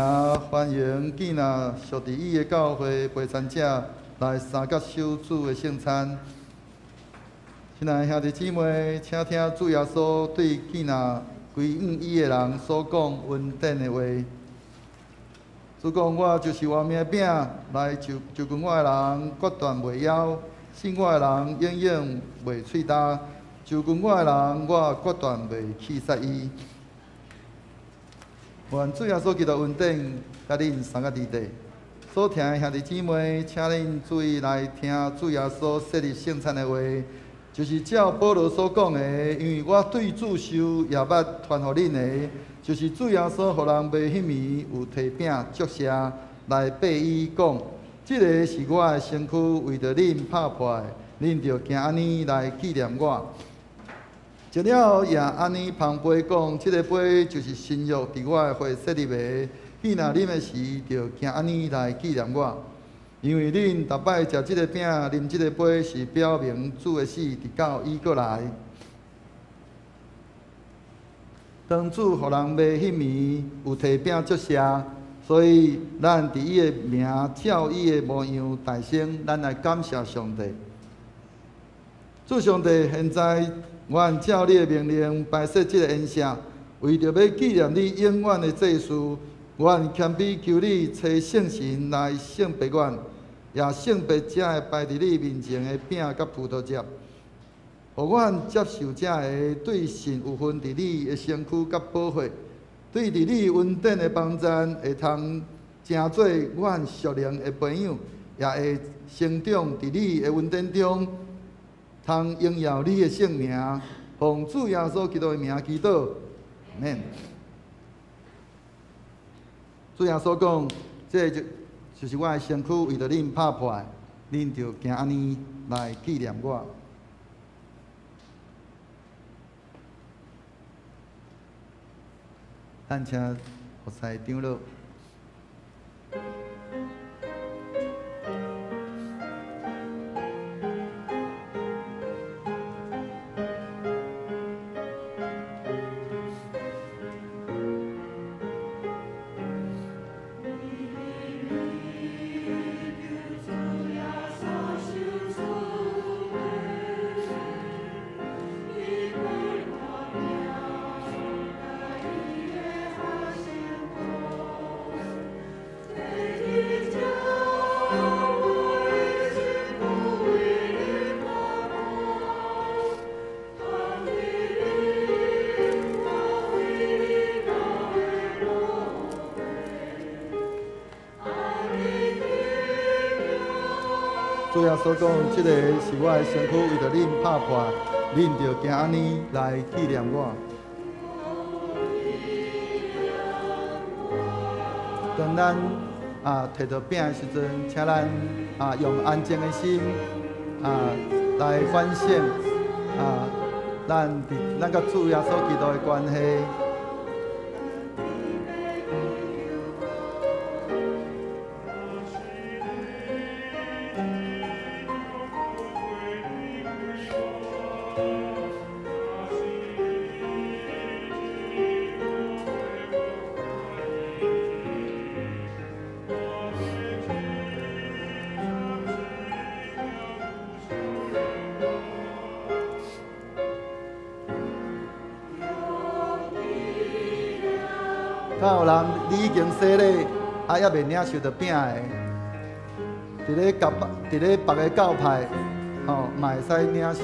欢迎见啊属伫伊的教会陪参者来三甲守主的圣餐。亲爱兄弟姊妹，请听主耶稣对囝仔归允伊的人所讲恩典的话。主讲：我就是活命的饼，来就近我的人决断袂枵，信我的人永远袂喙焦，就近我的人我决断袂弃杀伊。愿主耶稣基督恩典甲恁三个伫地。所听的兄弟姊妹，请恁注意来听主耶稣设立圣餐的话。就是照保罗所讲的，因为我对主受也捌传互恁的，就是主耶稣互人袂迄暝有摕饼祝谢来拜伊讲，即个是我的身躯为着恁拍破的，恁着行安尼来纪念我。食了也安尼旁杯讲，即个杯就是新约伫我的血设立的，既然啉的时着行安尼来纪念我。因为恁逐摆食即个饼、啉即个杯，是表明主的死直到伊过来。当主互人袂迄暝有摕饼祝谢，所以咱伫伊的名照伊的模样大声，咱来感谢上帝。主上帝，现在愿照你的命令摆设即个宴席，为着要纪念你永远的祭祀，愿谦卑求你找圣神来圣别阮。也圣别者会摆伫你面前的饼甲葡萄汁，互阮接受者会对神有份伫你的身躯甲保护，对伫你恩典的帮助，会通成做阮属灵的朋友，也会成长伫你的恩典中，通荣耀你的圣名，奉主耶稣基督的名祈祷，阿免。主耶稣讲，这就是我的身躯为着恁拍破，恁着行安尼来纪念我。咱请服侍长老。主耶稣讲，即个是我的身躯，为着恁拍破，恁着行安尼来纪念我。当咱摕到饼的时阵，请咱用安静的心来反省咱甲主耶稣基督的关系。敢有人你已经洗礼，还未领受到饼的，伫咧别个教派，嘛会使领受。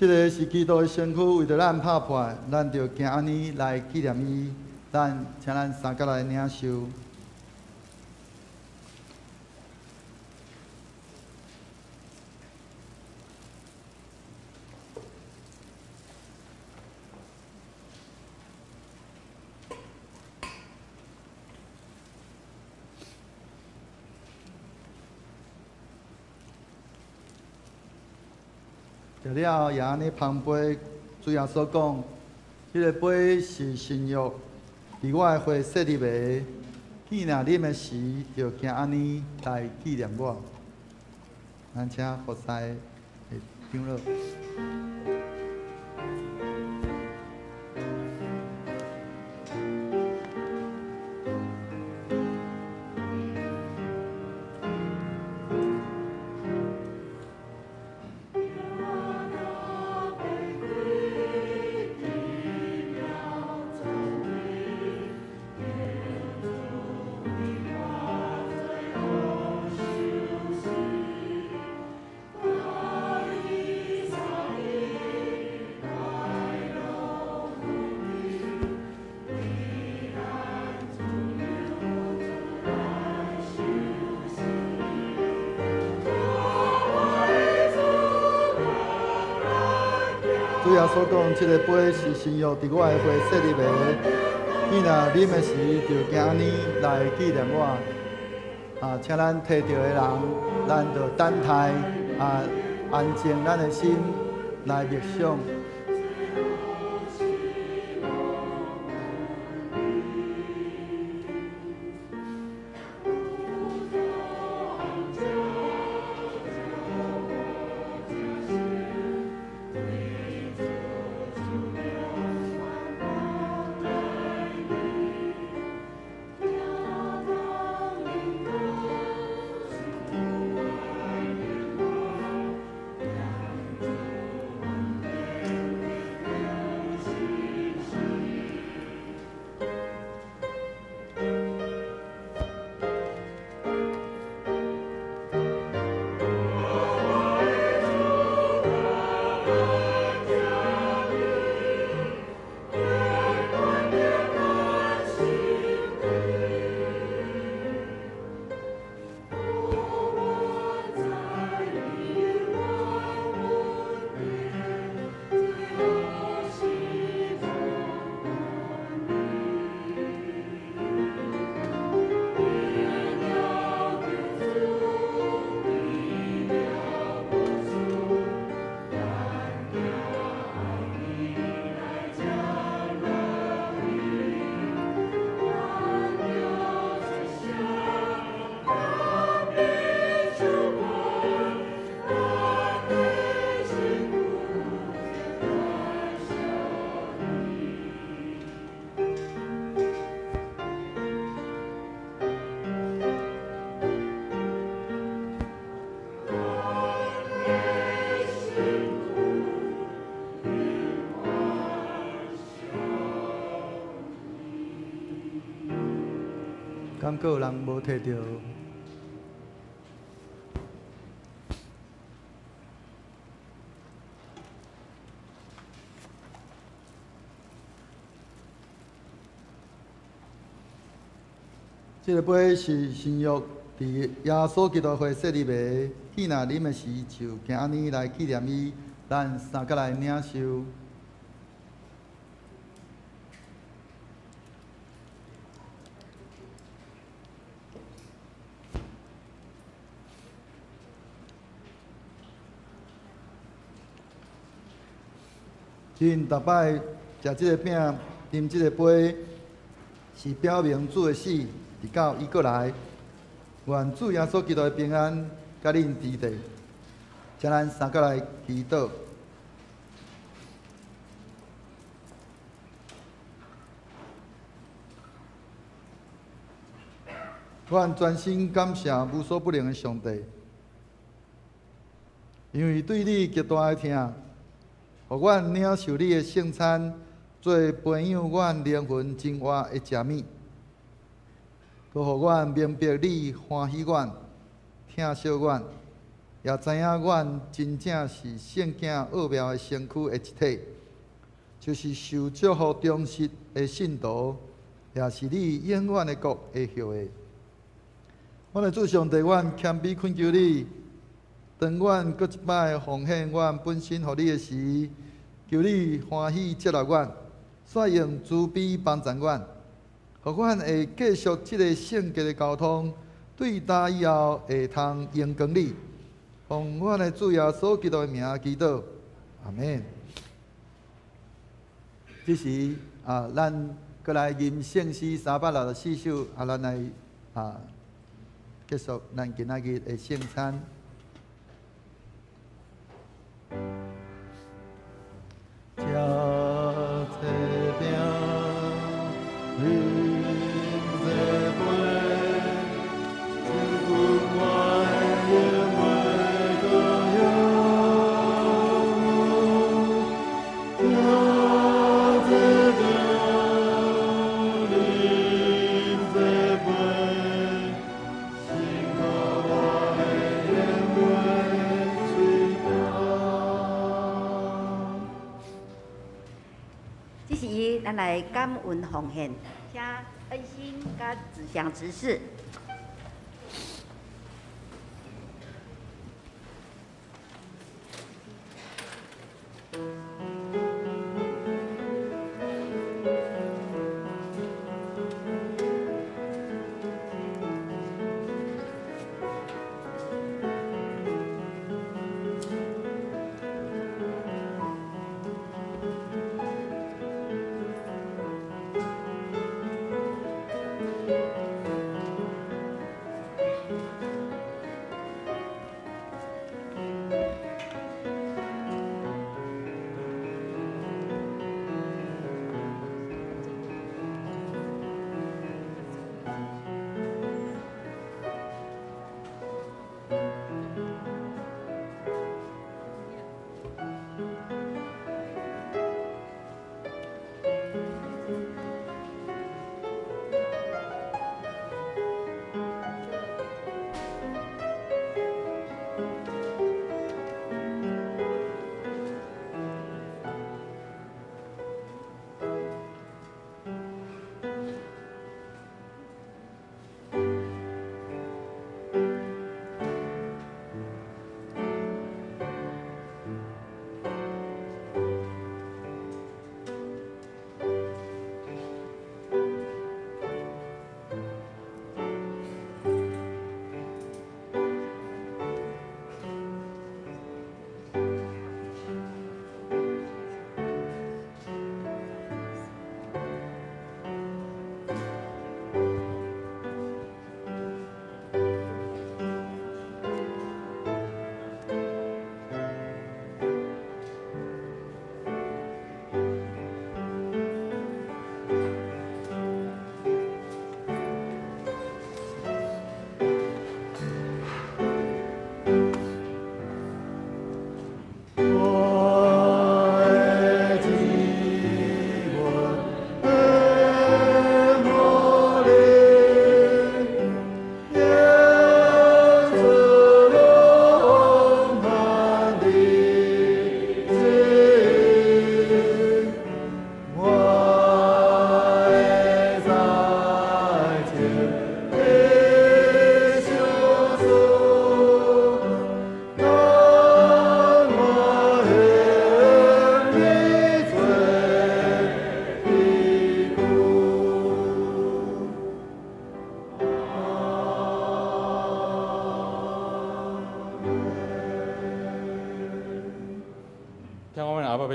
这个是基督的身躯为着咱拍破，咱就行安尼来纪念伊。咱请咱三角来领受。食了也安尼旁杯，主耶稣讲，这个杯是新约，伫我的血设立的。既然啉的时，就行安尼来纪念我。咱请服侍的长老。主耶稣讲，这个杯是新约，伫我的血设立的。你若啉的时，就行安尼来纪念我。请咱摕到的人，咱就等待安静咱的心来默想。敢阁有人无摕到？这个杯是新约，伫耶稣基督会设立的。既然啉的时，就行安尼来纪念伊。咱三角来领受。因逐摆食即个饼、啉即个杯，是表明主的死，直到伊过来。愿主耶稣基督的平安，甲恁伫地。请咱三角来祈祷。愿全心感谢无所不能的上帝，因为对你极大的疼。互阮领受你的圣餐，做培养阮灵魂精华的食物，佮互阮明白你欢喜阮、疼惜阮，也知影阮真正是圣经奥妙的身躯的一体，就是受祝福忠实的信徒，也是你永远的国的后裔。阮的主上帝，阮谦卑恳求你，当阮搁一摆奉献阮本身予你的时，求你欢喜接纳阮，率用慈悲帮助阮，互阮会继续即个圣洁的交通，对答以后会通荣光你。奉阮的主耶稣基督的名祈祷，阿免。这时咱搁来吟圣诗364首，咱来结束咱今仔日的圣餐。吃这饼，饮这杯，是阮我的永的歌谣。吃这饼，饮这杯，是我的永的这时，咱来感恩奉献，请恩心甲志祥执事。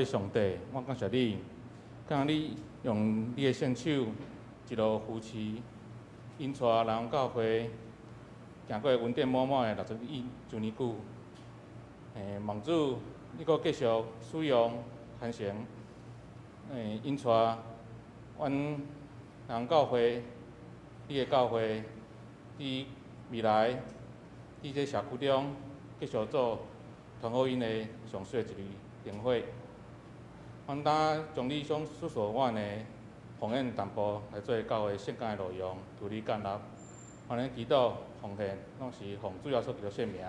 上帝，我感谢你，感谢你用你的圣手一路扶持，引带人教会行过恩典满满的61年久。望主，你阁继续使用传承，引带阮人教会，你的教会，伫未来伫这社区中继续做传福音的上水一类灵会。阮当将你所诉说阮的奉献淡薄来做教会圣经的内容，求你接纳。阮的祈祷奉献，拢是奉主耶稣基督圣名。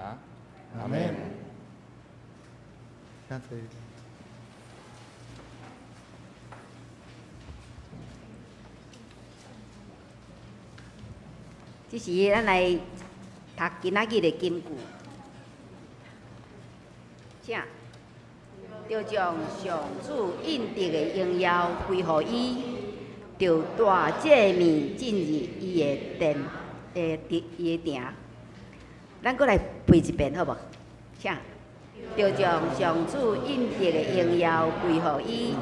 阿门。请坐。这是咱来读今仔日的金句，请着将上主应得的荣耀归乎伊，着大诫命进入伊的殿伊的城。咱搁来背一遍好无？请着将上主应得的荣耀归乎伊，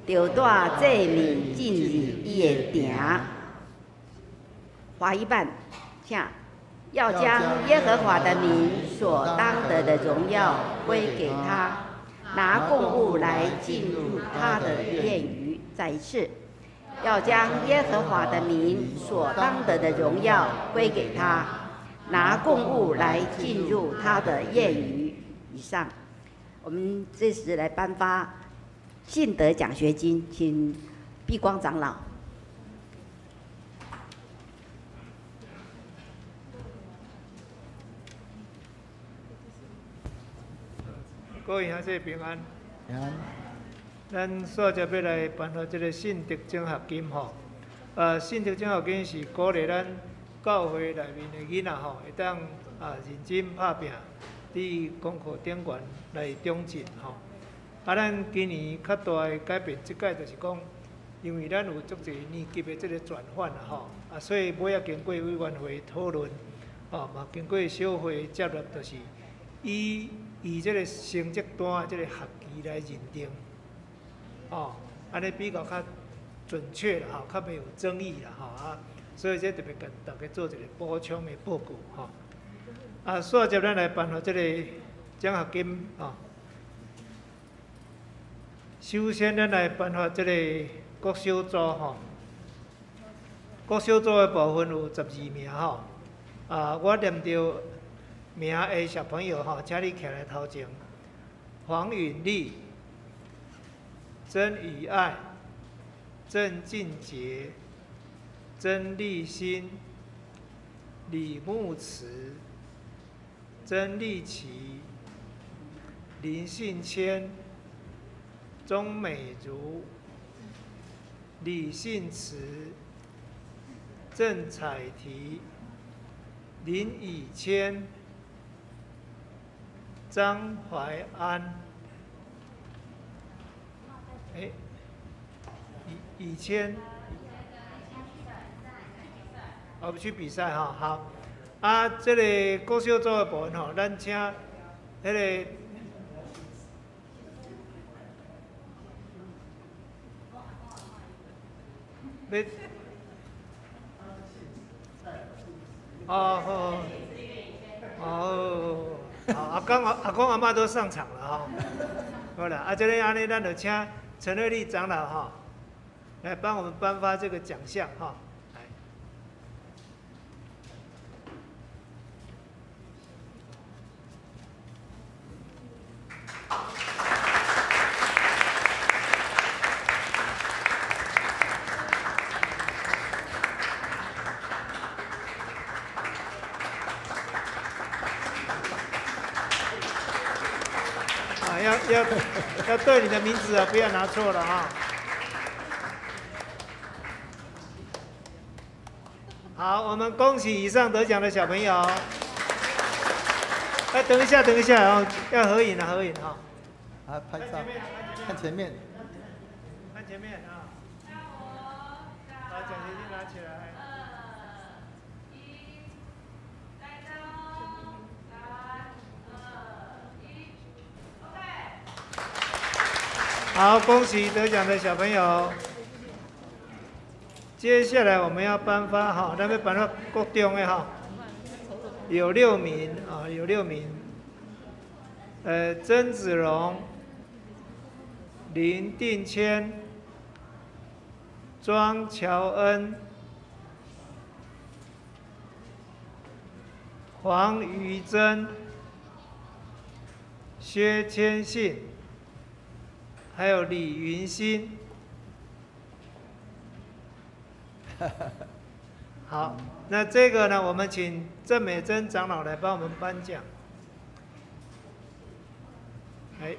着大诫命进入伊的城。华语版，请要将耶和华的名所当得的荣耀归给他，拿供物来进入他的殿宇。再一次，要将耶和华的名所当得的荣耀归给他，拿供物来进入他的殿宇。以上，我们这时来颁发信德奖学金，请碧光长老。各位兄弟平安。平安。咱煞接要来颁发这个信德奖学金吼。信德奖学金是鼓励咱教会内面的囡仔吼，会当认真打拼，伫功课顶悬来中进吼。咱今年较大的改变，即届就是讲，因为咱有足侪年级的这个转换吼，所以尾仔经过委员会讨论，嘛经过小会接纳，就是以这个成绩单这个学期来认定，安尼比较较准确啦，较袂有争议啦，所以这特别跟大家做一个补充的报告，煞接咱来颁发这个奖学金，首先咱来颁发这个国小组国小组的部分有12名我念到名的小朋友请你起来头前。黄允丽、曾雨爱、郑静杰、曾立新、李木慈、曾立奇、林信谦、钟美如、李信慈、郑彩缇、林以谦、张怀安，以谦，不去比赛好。这个国小组的部分咱请那个阿公阿嬷都上场了好了，这个安尼，咱就请陈瑞丽长老来帮我们颁发这个奖项要对你的名字不要拿错了好，我们恭喜以上得奖的小朋友。等一下要合影合影拍照。看前面。看前面把奖学金拿起来。好，恭喜得奖的小朋友。接下来我们要颁发咱要颁发国中的有6名有6名。曾子荣、林定谦、庄乔恩、黄瑜珍、薛千信。还有李云欣，好，那这个呢，我们请郑美珍长老来帮我们颁奖。来。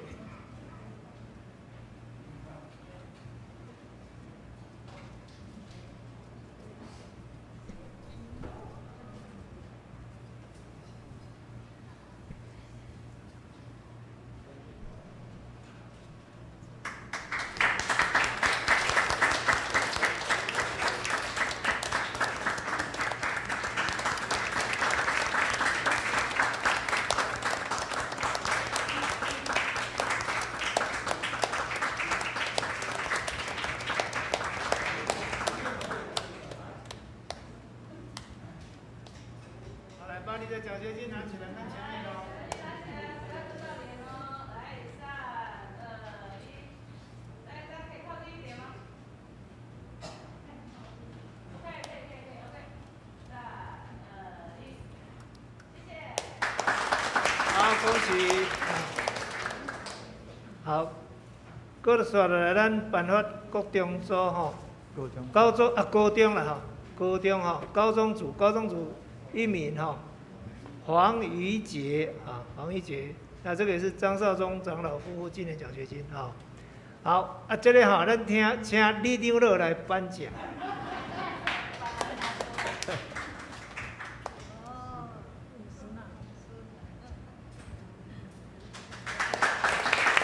把你的奖学金拿起来，看前面哦。好，恭喜。好，搁就刷落来，咱办法国中组吼，高中啦吼，高中吼，高中组1名吼。黄瑜杰啊，黄瑜杰，那这个也是张少忠长老夫妇纪念奖学金啊。好啊，这个哈，咱请李长老来颁奖。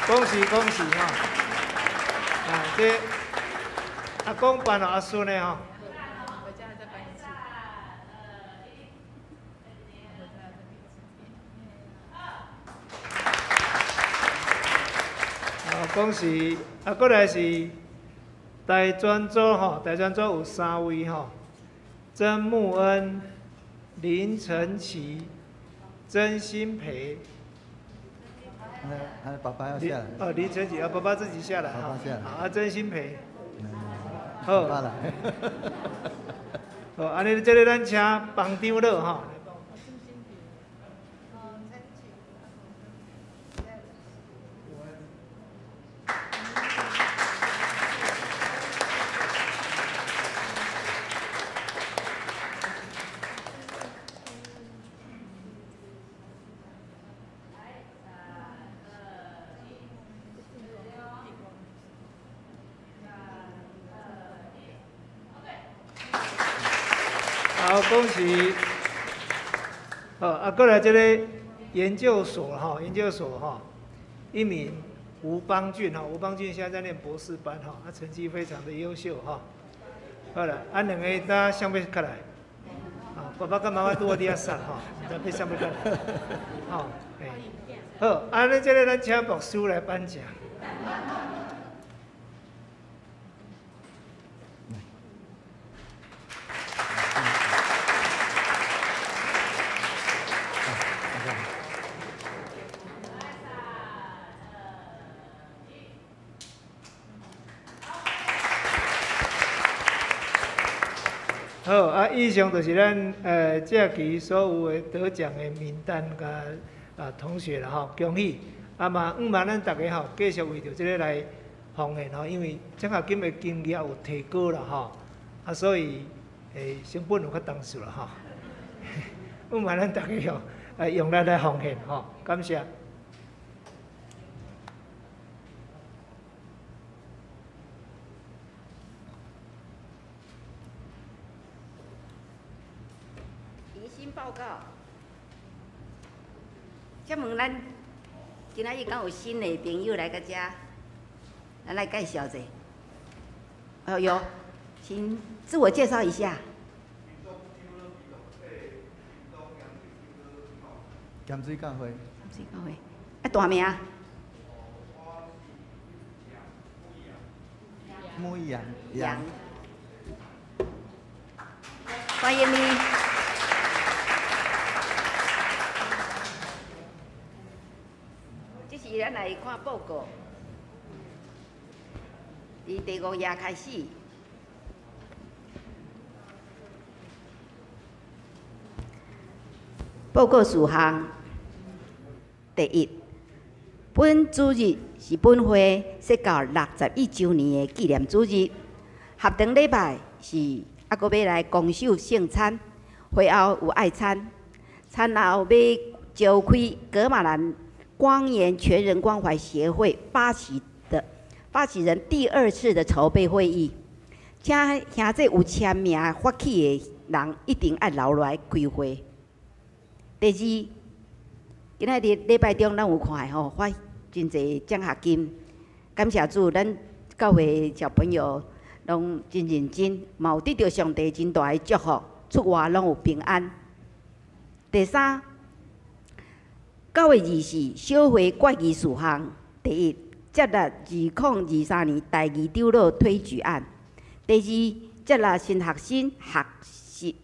恭喜恭喜哈！啊，这阿公颁了阿孙的哈。恭喜！啊，过来是台专组吼，台专组有3位吼，曾木恩、林晨奇、曾新培。爸爸要下来。哦，林晨奇，爸爸自己下来哈。爸爸下来。好，曾新培。好。爸爸来。好，安尼这个咱请帮长老吼。好，恭喜！过来这个研究所哈，1名吴邦俊哈，吴邦俊现在在念博士班哈，他成绩非常的优秀哈。好了，2个大家相背起来，爸爸跟妈妈多伫遐杀哈，咱别相背起来。好，好，安尼这个咱请牧师来颁奖。好啊，以上就是咱这期所有的得奖的名单甲同学啦吼，恭喜！啊嘛，望咱大家吼继续为着这个来奉献吼，因为奖学金的金额有提高啦吼，啊所以成本有较重视啦吼。望咱大家吼用力来奉献吼，感谢。报告，请问咱今仔日敢有新的朋友来到遮，咱来介绍者。有，请自我介绍一下。咸水教会。咸水教会，大名？木易杨。杨。欢迎你。是咱来看报告，从第5页开始。报告事项第1，本主日是本会设到61周年的纪念主日，合堂礼拜是阁要来公守圣餐，会后有爱餐，餐后要召开葛玛兰光研全人关怀协会发起人第2次的筹备会议，请兄弟有签名发起的人一定要留落来开会。第二，今仔日礼拜中咱有看吼，发真侪奖学金，感谢主，咱教会小朋友拢真认真，嘛有得到上帝真大的祝福，出外拢有平安。第三，9月24小会决议事项：第一，接纳2023年第2长老推举案；第二，接纳新学生学习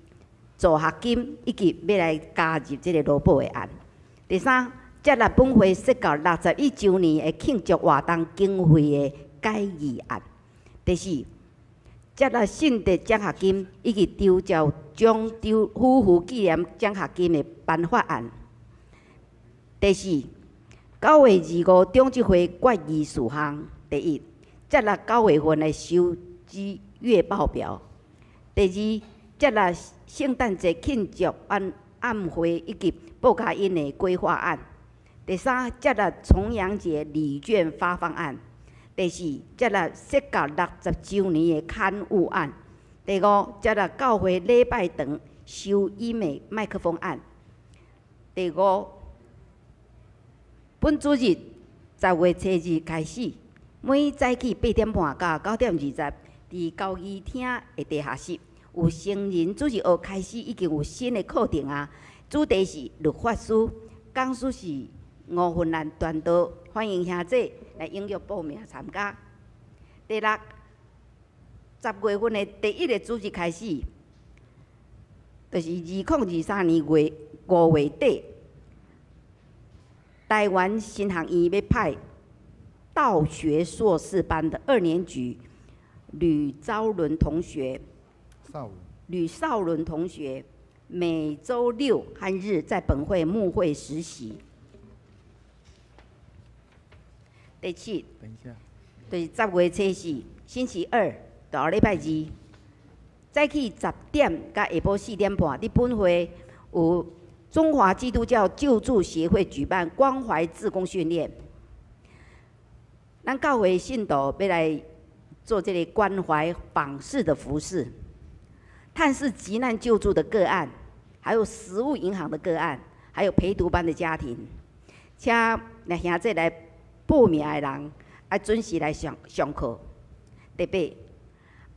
助学金，以及要来加入这个劳保的案；第三，接纳本会设到61周年的庆祝活动经费的改议案；第四，接纳信德奖学金以及周照奖夫妇纪念奖学金的颁发案。第四，9月25中执会决议事项：第一，接纳9月份的收支月报表；第二，接纳圣诞节庆祝晚会以及报佳音的规划案；第三，接纳重阳节礼券发放案；第四，接纳设到60周年的刊物案；第五，接纳教会礼拜堂收音的麦克风案；第五，本主日10月7日开始，每早起8点半到9点20，伫高义厅的地下室有成人主日学开始，已经有新的课程啊。主题是律法书，讲师是吴芬兰传道，欢迎兄弟来踊跃报名参加。第六，10月份的第1个主日开始，就是2023年5月底。台湾新学院要派道学硕士班的2年级吕少伦同学，每周6和日在本会牧会实习。第七，等一下，就是10月7日星期2到礼拜2，早起10点到下晡4点半，伫本会有中华基督教救助协会举办关怀志工训练，咱教会信徒要来做这个关怀访视的服事，探视急难救助的个案，还有食物银行的个案，还有陪读班的家庭，请来兄弟来报名的人要准时来上课。第八，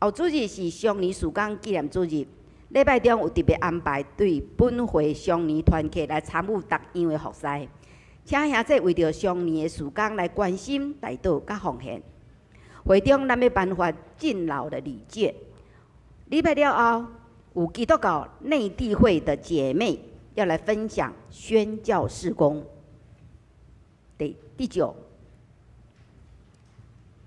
后主日是双年曙光纪念主日。礼拜中有特别安排对本会双年团契来参与各样的服侍，请兄弟为着双年的曙光来关心、代祷、甲奉献。会中咱要颁发敬老的礼券。礼拜了后，有基督教内地会的姐妹要来分享宣教事工。第九，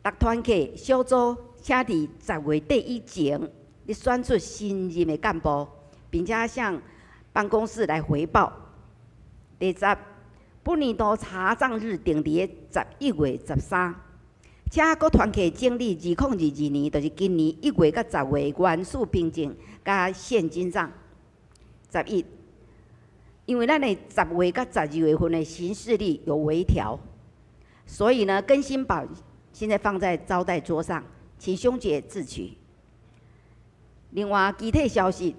各团契小组请伫10月底以前。你选出新任的干部，并且向办公室来回报。第10，本年度查账日定伫11月13，请各团契整理2022年，就是今年1月到10月原始凭证加现金账。11，因为咱的10月到12月份的行事历有微调，所以呢，更新版现在放在招待桌上，请兄姐自取。另外，具体消息，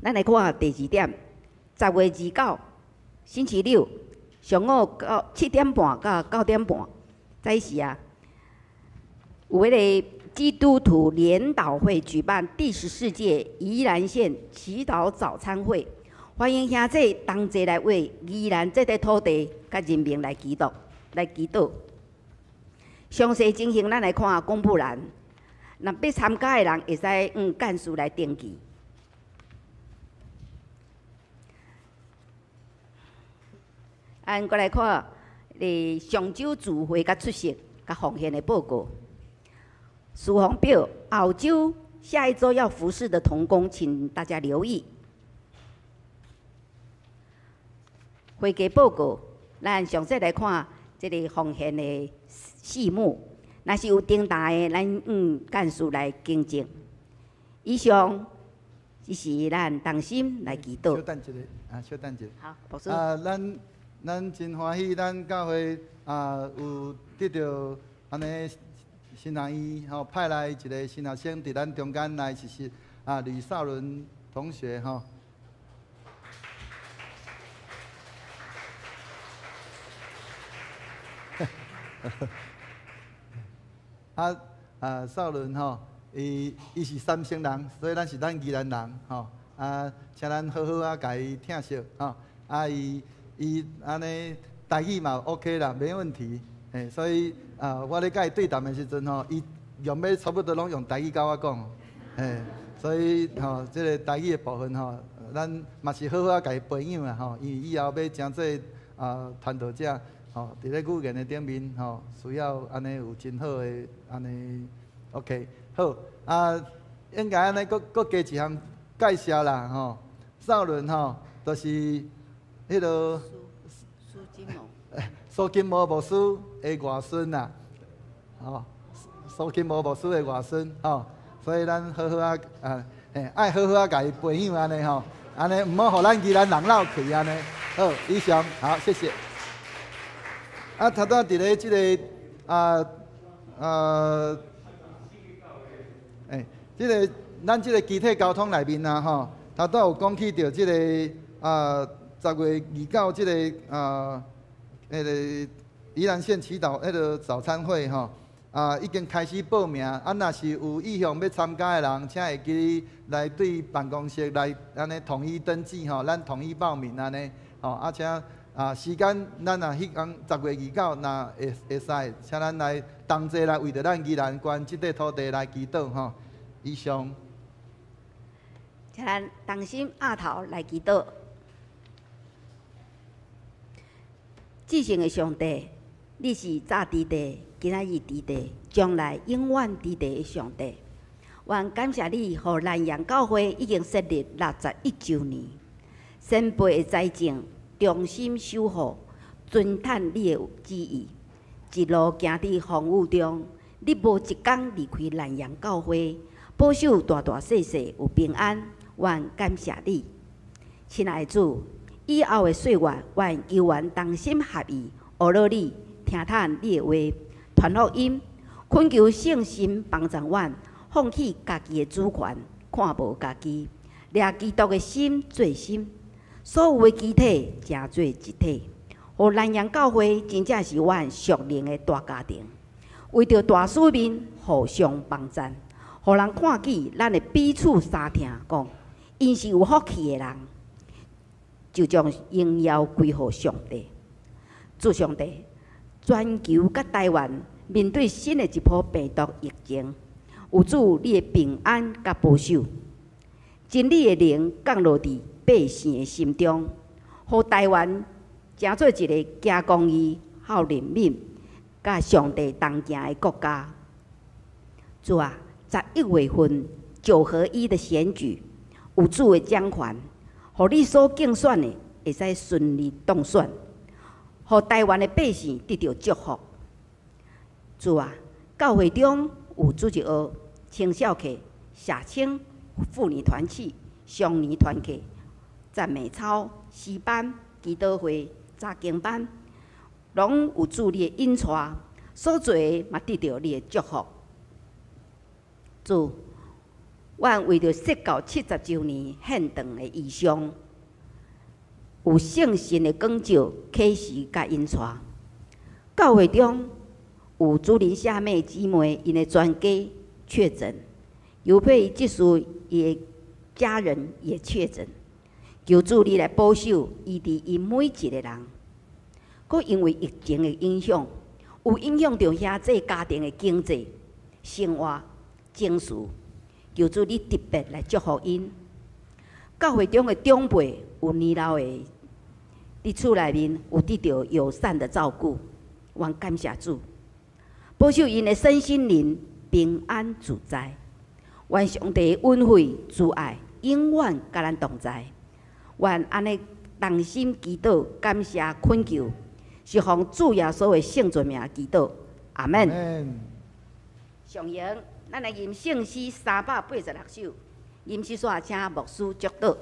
咱来看第2点，10月29星期6上午到7点半到9点半，在时啊，有迄个基督徒联导会举办第14届宜兰县祈祷早餐会，欢迎兄弟同齐来为宜兰这块土地甲人民来祈祷。详细情形，咱来看公布栏。若要参加的人，会使用干事来登记。过来看上周聚会甲出席甲奉献的报告。事项表，后周下一周要服侍的同工，请大家留意。会计报告，咱详细来看这个奉献的细目。若是有重大的，咱干事来更正。以上只是咱同心来祈祷。稍等一下，稍等一下。好，牧师。咱咱真欢喜，咱教会有得到安尼新人医派来一个新学生伫咱中间来实习吕少伦同学少伦伊是三星人，所以咱是咱宜兰人请咱好好甲伊听惜伊安尼台语嘛 OK 啦，没问题。所以我咧甲伊对谈的时阵伊用要差不多拢用台语甲我讲。所以即个台语的部分咱嘛是好好甲伊培养啦因为以后要真做传道者伫咧语言的顶面需要安尼有真好的安尼 OK 好应该安尼搁加一项介绍啦少伦就是迄个苏金毛，苏金毛牧师的外孙啦苏金毛牧师的外孙所以咱好好爱好好甲伊培养安尼安尼毋好互咱宜兰人闹去安尼。好，以上好，谢谢。头仔伫咧即个即个咱即个集体交通内面头仔有讲起到即个10月29即个迄个宜兰县祈祷迄个早餐会已经开始报名，若是有意向要参加的人，请会记来对办公室来安尼统一登记咱统一报名安尼请时间咱迄天10月29，若会使，请咱来同齐来为着咱宜兰县即块土地来祈祷以上，请咱同心压头来祈祷。至圣的上帝，你是早伫地，今仔日伫地，将来永远伫地的上帝。愿感谢你，互南洋教会已经设立61周年，先辈的财政忠心守护，遵探你的旨意，一路行伫风雨中，你无一天离开南洋教会，保守大大细细有平安。愿感谢你，亲爱的主，以后的岁月，愿求愿同心合意，学了你，听探你的话，传福音，恳求圣心帮助阮，放弃家己的主权，看无家己，掠基督的心做心。所有的肢体成做一体，互南洋教会真正是阮属灵的大家庭。为着大使命，互相帮衬，互人看见咱的彼此相听，讲因是有福气的人，就将荣耀归乎上帝。主上帝，全球甲台湾面对新的一波病毒疫情，有主你的平安甲保守，真理的灵降落伫百姓的心中，互台湾成做一个行公义、好人民、甲上帝同行的国家。主啊，11月份9合1的选举，有主的掌权，互你所竞选的会使顺利当选，互台湾的百姓得到祝福。主啊，教会中有主日学、青少课、社青、妇女团契、双年团契、赞美操、诗班、祈祷会、查经班，拢有主你的引带，所做的嘛得到你的祝福。主，阮为着设教70周年献堂的意向，有圣神的光照、启示甲引带。教会中有主林夏妹姊妹因的全家确诊，尤佩即属伊的家人也确诊。求主你来保守医治因每一个人，佫因为疫情的影响，有影响到遐这家庭的经济、生活、情绪。求主你特别来祝福因。教会中的长辈有年老的，伫厝内面有得到友善的照顾，愿感谢主，保守因的身心灵平安自在。愿上帝的恩惠、慈爱永远甲咱同在。愿安尼同心祈祷、感谢、恳求，是奉主耶稣的圣尊名祈祷。阿门。上营，咱来吟圣诗386首，吟诗煞请牧师祝祷。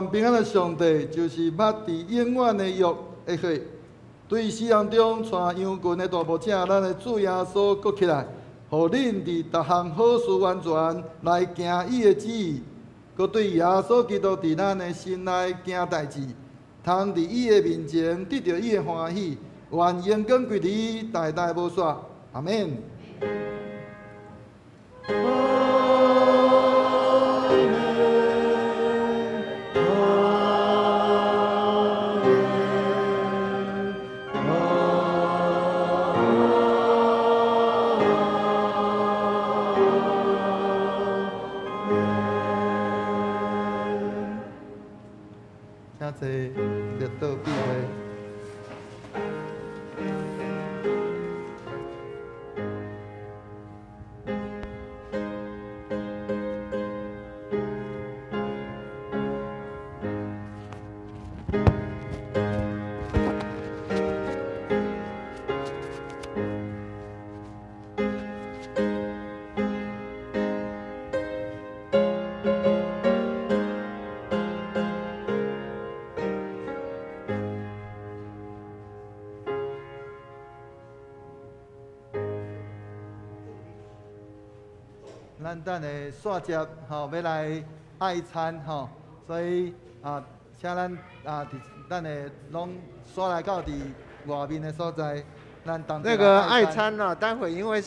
王平安的上帝，就是捌伫永远的约的岁，对死人中带羊群的大牧者，咱的主耶稣搁起来，互恁伫逐项好事完全来行伊的旨意，搁对耶稣基督伫咱的心内行代志，通伫伊的面前得到伊的欢喜，愿荣光归你，代代无煞。阿免。请坐，列岛闭会。咱等下煞接吼，要来爱餐吼，所以请咱等下拢煞来到伫外面的所在，咱当那个爱餐呢、待会因为